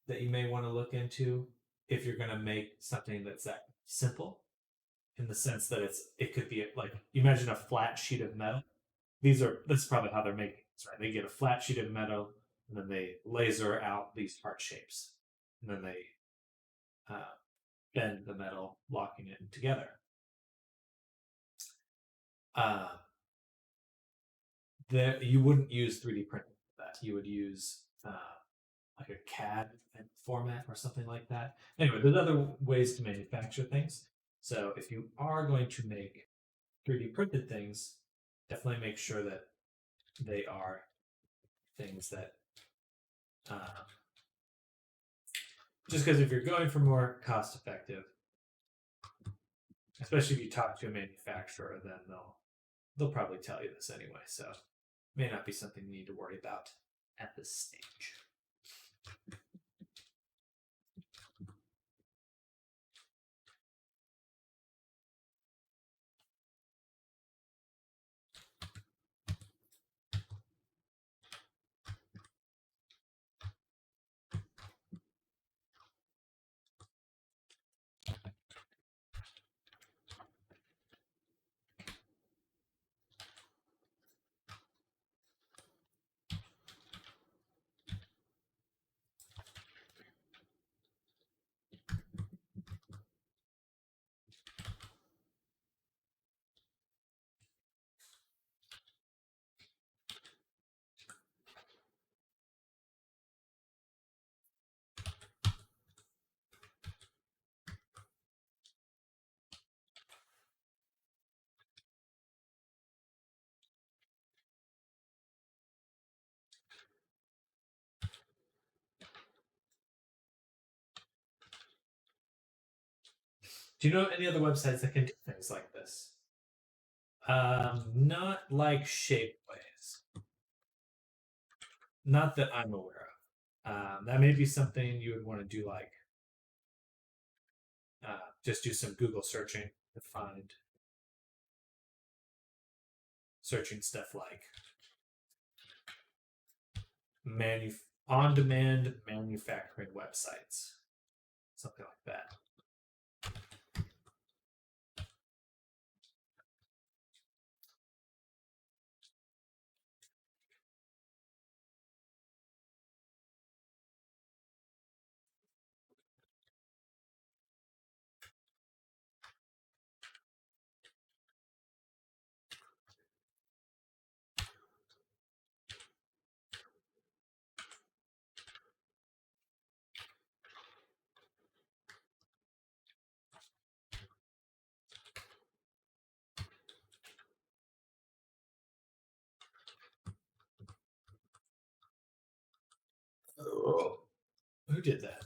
Speaker 2: that you may want to look into if you're going to make something that's that simple, in the sense that it could be like, imagine a flat sheet of metal. This is probably how they're making this, right? They get a flat sheet of metal and then they laser out these heart shapes, and then they bend the metal, locking it together. You wouldn't use 3D printing for that. You would use like a CAD format or something like that. Anyway, there's other ways to manufacture things. So if you are going to make 3D printed things, definitely make sure that they are things that just because if you're going for more cost effective, especially if you talk to a manufacturer, then they'll probably tell you this anyway. So it may not be something you need to worry about at this stage. Do you know any other websites that can do things like this? Not like Shapeways. Not that I'm aware of. That may be something you would want to do, like just do some Google searching to find stuff like on-demand manufacturing websites, something like that. Oh, who did that?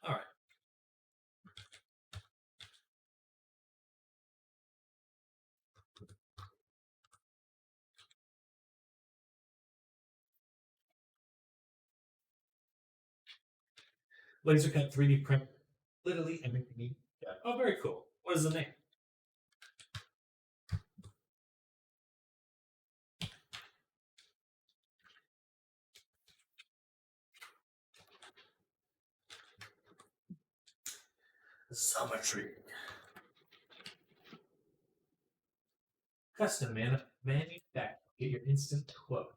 Speaker 2: All right. Laser cut 3D print literally anything you got. Oh, very cool. What is the name? Zometry. Custom manufacture. Get your instant quote.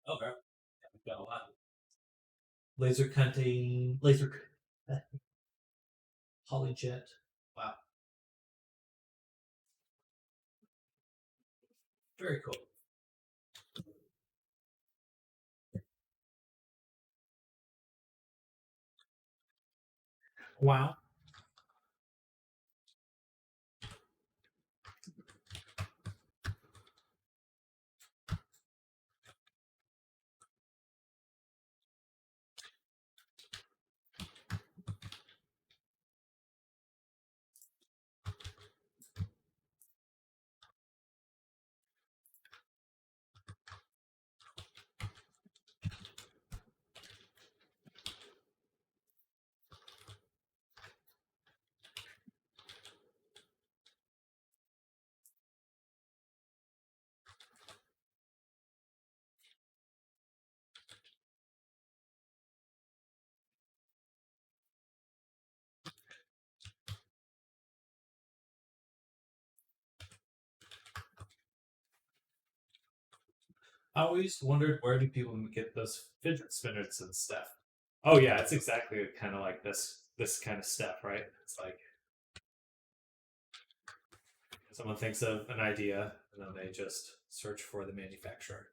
Speaker 2: Okay. We've got a lot. Laser cutting. Polyjet. Wow. Very cool. Wow. I always wondered where do people get those fidget spinners and stuff. Oh yeah, it's exactly kind of like this kind of stuff, right? It's like someone thinks of an idea and then they just search for the manufacturer.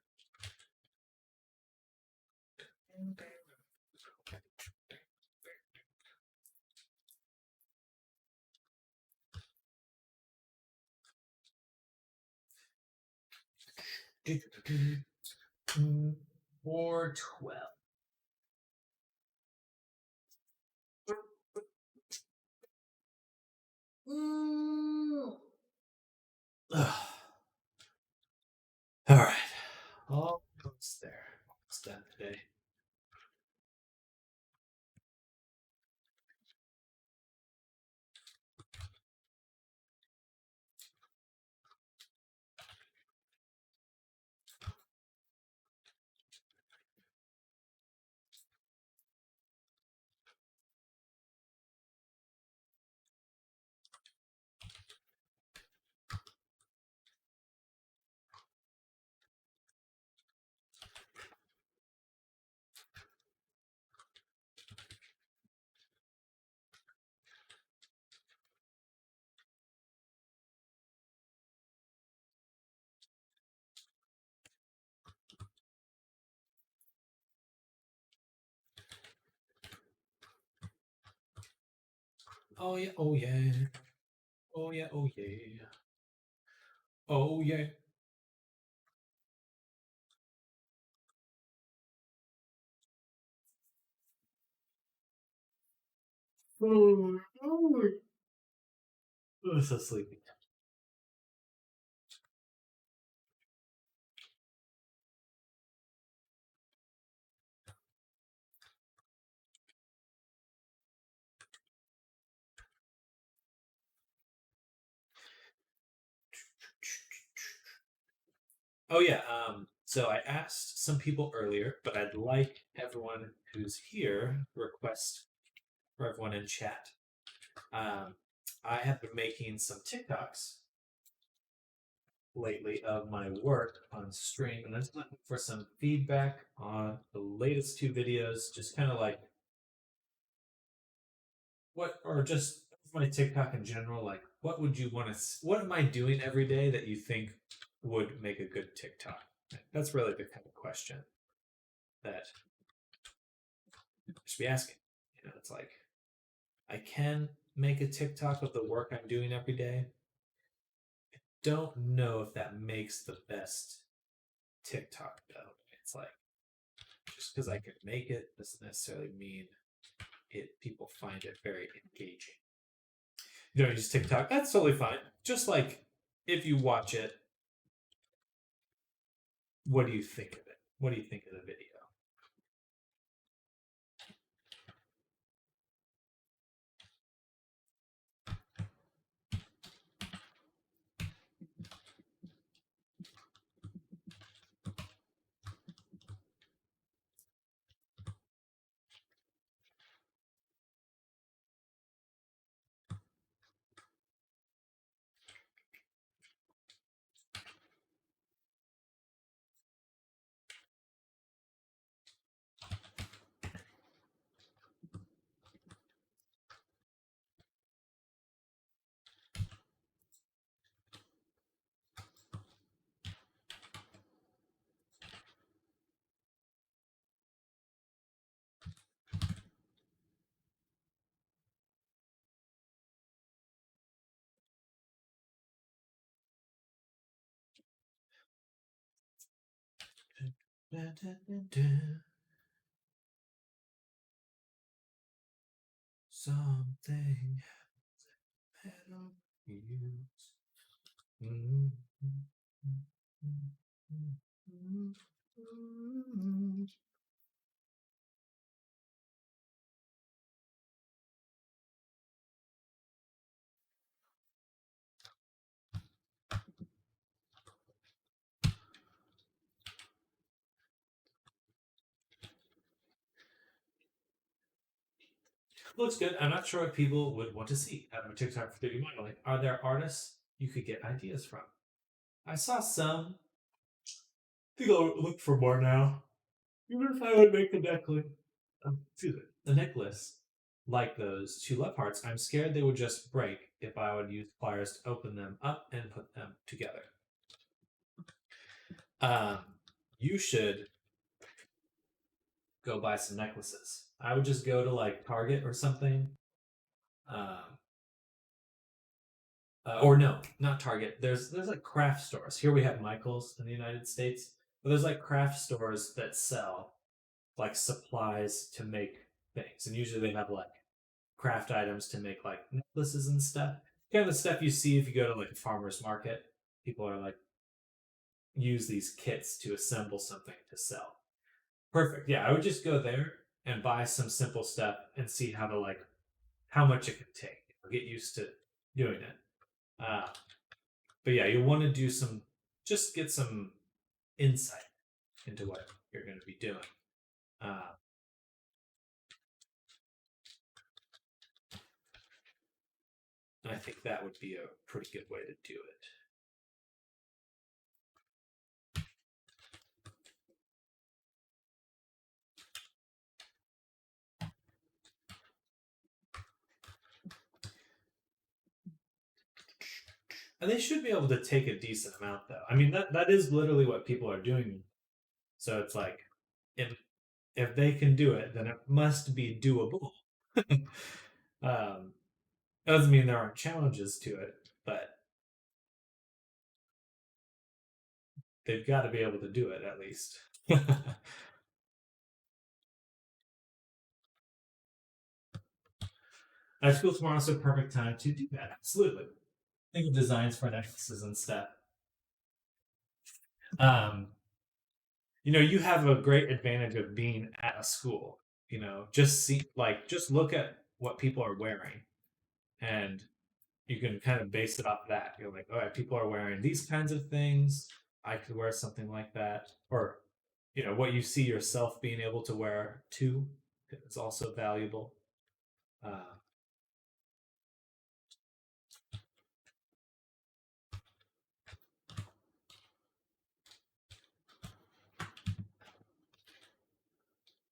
Speaker 2: Or 12. All right. Almost there. Almost done today. Oh yeah, oh yeah. Oh yeah, oh yeah. Oh yeah. I'm so sleepy. Oh yeah. So I asked some people earlier, but I'd like everyone who's here request for everyone in chat. I have been making some TikToks lately of my work on stream, and I'm just looking for some feedback on the latest two videos. Just kind of like what, or just my TikTok in general. Like, what would you want to? What am I doing every day that you think would make a good TikTok? That's really the kind of question that I should be asking. You know, it's like I can make a TikTok of the work I'm doing every day. I don't know if that makes the best TikTok though. It's like just because I can make it doesn't necessarily mean people find it very engaging. You don't use TikTok, that's totally fine. Just like if you watch it, what do you think of it? What do you think of the video? Something better use. Looks good. I'm not sure what people would want to see out of a TikTok for 3D modeling. Are there artists you could get ideas from? I saw some. I think I'll look for more now. Even if I would make a necklace, excuse me, a necklace like those two love hearts, I'm scared they would just break if I would use pliers to open them up and put them together. Um, you should go buy some necklaces. I would just go to like Target or something. Or no, not Target. There's like craft stores. Here we have Michaels in the United States, but there's like craft stores that sell like supplies to make things, and usually they have like craft items to make like necklaces and stuff. Kind of the stuff you see if you go to like a farmer's market. People are like use these kits to assemble something to sell. Perfect. Yeah, I would just go there and buy some simple stuff and see how to like how much it can take. Get used to doing it. But yeah, you want to do some, just get some insight into what you're going to be doing. I think that would be a pretty good way to do it. And they should be able to take a decent amount, though. I mean, that is literally what people are doing. So it's like, if they can do it, then it must be doable. Doesn't mean there aren't challenges to it, but they've got to be able to do it at least. I have school tomorrow, so perfect time to do that. Absolutely. Think of designs for necklaces and stuff. You have a great advantage of being at a school. Just look at what people are wearing, and you can kind of base it off that. You're like, all right, people are wearing these kinds of things. I could wear something like that, or what you see yourself being able to wear too is also valuable.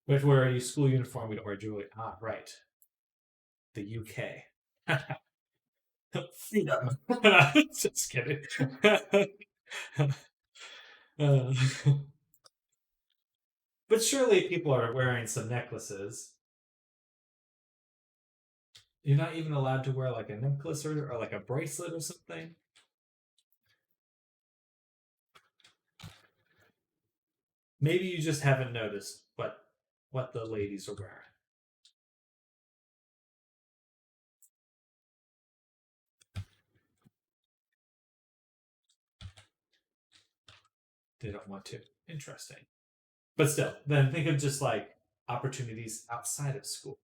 Speaker 2: We have to wear a school uniform. We don't wear jewelry. Ah, right. The UK. Freedom. Just kidding. Uh, but surely people are wearing some necklaces. You're not even allowed to wear like a necklace or like a bracelet or something. Maybe you just haven't noticed what the ladies are wearing. They don't want to. Interesting. But still, then think of just like opportunities outside of school.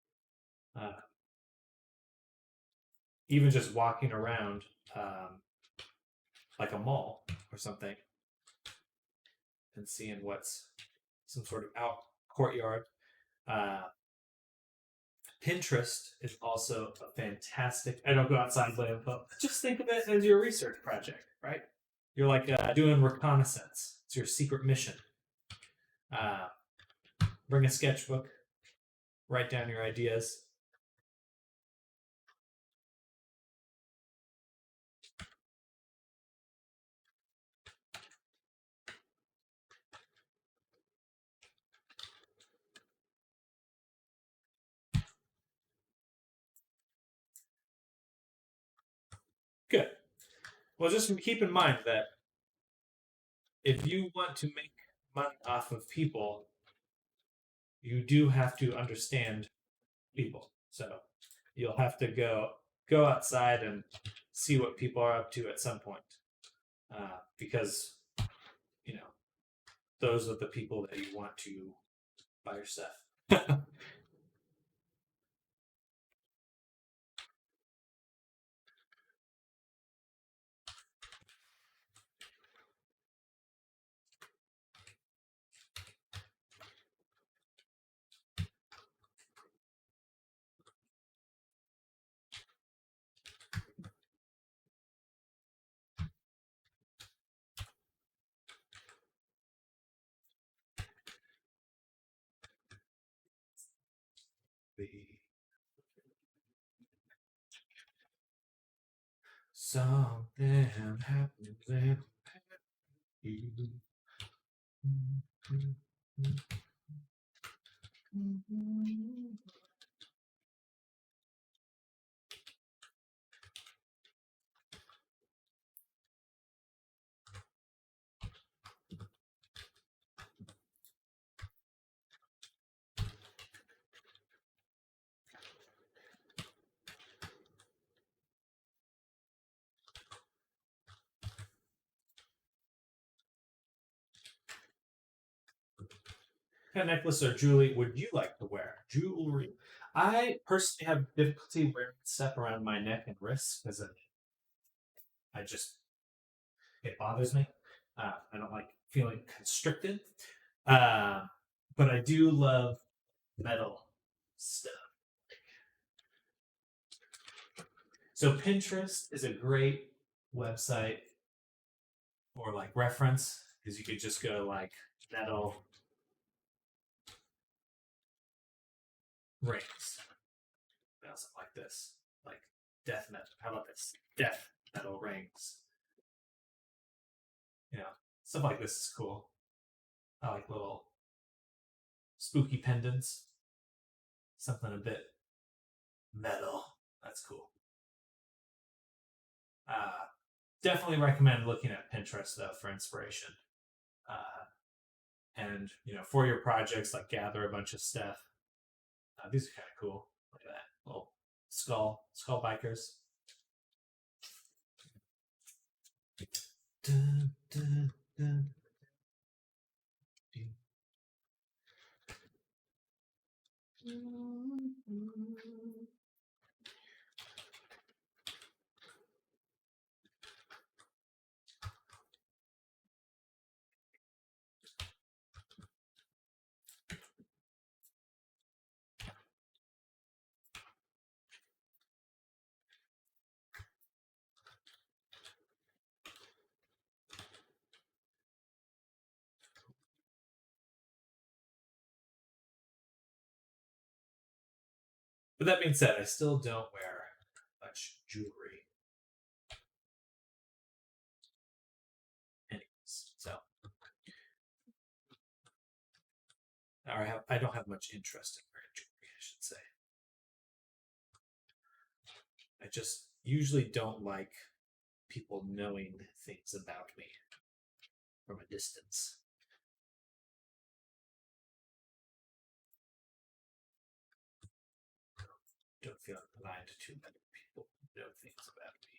Speaker 2: Even just walking around like a mall or something and seeing what's some sort of out courtyard. Pinterest is also a fantastic. I don't go outside, but just think of it as your research project, right? You're like doing reconnaissance. It's your secret mission. Bring a sketchbook, write down your ideas. Good. Well, just keep in mind that if you want to make money off of people, you do have to understand people. So you'll have to go outside and see what people are up to at some point, because you know those are the people that you want to buy your stuff. The something happens in you. What kind of necklace or jewelry would you like to wear? Jewelry. I personally have difficulty wearing stuff around my neck and wrists because it bothers me. I don't like feeling constricted. But I do love metal stuff. So Pinterest is a great website or like reference because you could just go like metal rings. Something like this, like death metal. How about this? Death metal rings. You know, stuff like this is cool. I like little spooky pendants. Something a bit metal. That's cool. Definitely recommend looking at Pinterest though for inspiration. And for your projects, like gather a bunch of stuff. These are kind of cool. Look at that little skull bikers. Dun, dun, dun. But that being said, I still don't wear much jewelry. Anyways, so I don't have much interest in wearing jewelry, I should say. I just usually don't like people knowing things about me from a distance. Don't feel inclined to let people know things about me.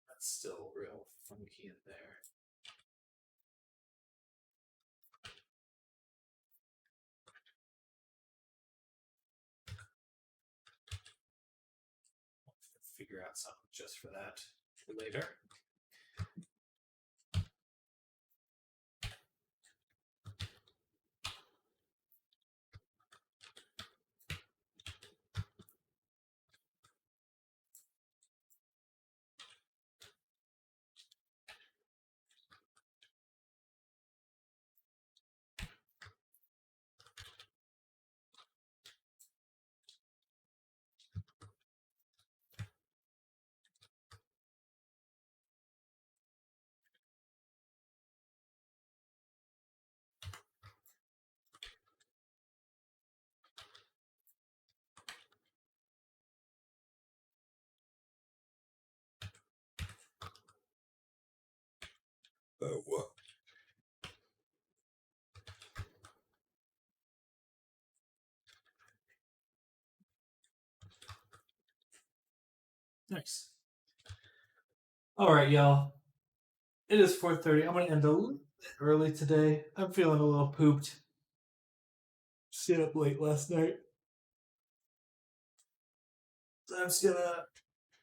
Speaker 2: That's still real funky in there. Figure out something just for that later. Nice. All right, y'all. It is 4:30. I'm gonna end a little bit early today. I'm feeling a little pooped. Stayed up late last night. So I'm just gonna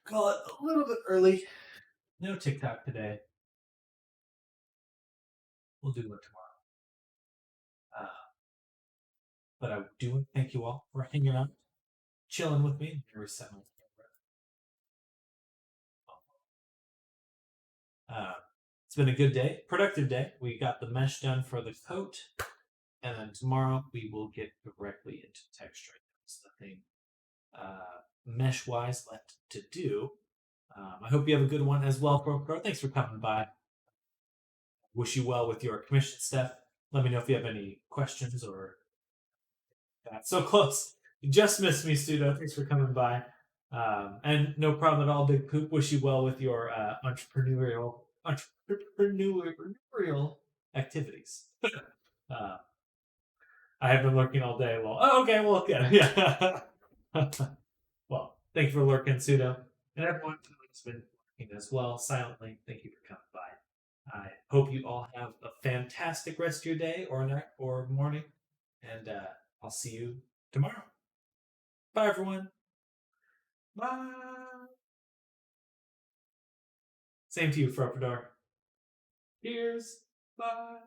Speaker 2: call it a little bit early. No TikTok today. We'll do it tomorrow. But I do thank you all for hanging out, chilling with me. Reset my camera. It's been a good day, productive day. We got the mesh done for the coat, and then tomorrow we will get directly into texture. There's nothing mesh wise left to do. I hope you have a good one as well, Pro. Thanks for coming by. Wish you well with your commission stuff. Let me know if you have any questions or that. So close. You just missed me, Studo. Thanks for coming by. And no problem at all, Big Poop. Wish you well with your entrepreneurial activities. I have been lurking all day. Well, oh, okay, well, yeah. Well, thank you for lurking, Sudo. And everyone who's been lurking as well, silently, thank you for coming by. I hope you all have a fantastic rest of your day or night or morning. And I'll see you tomorrow. Bye, everyone. Bye. Same to you, Fropodor. Cheers. Bye.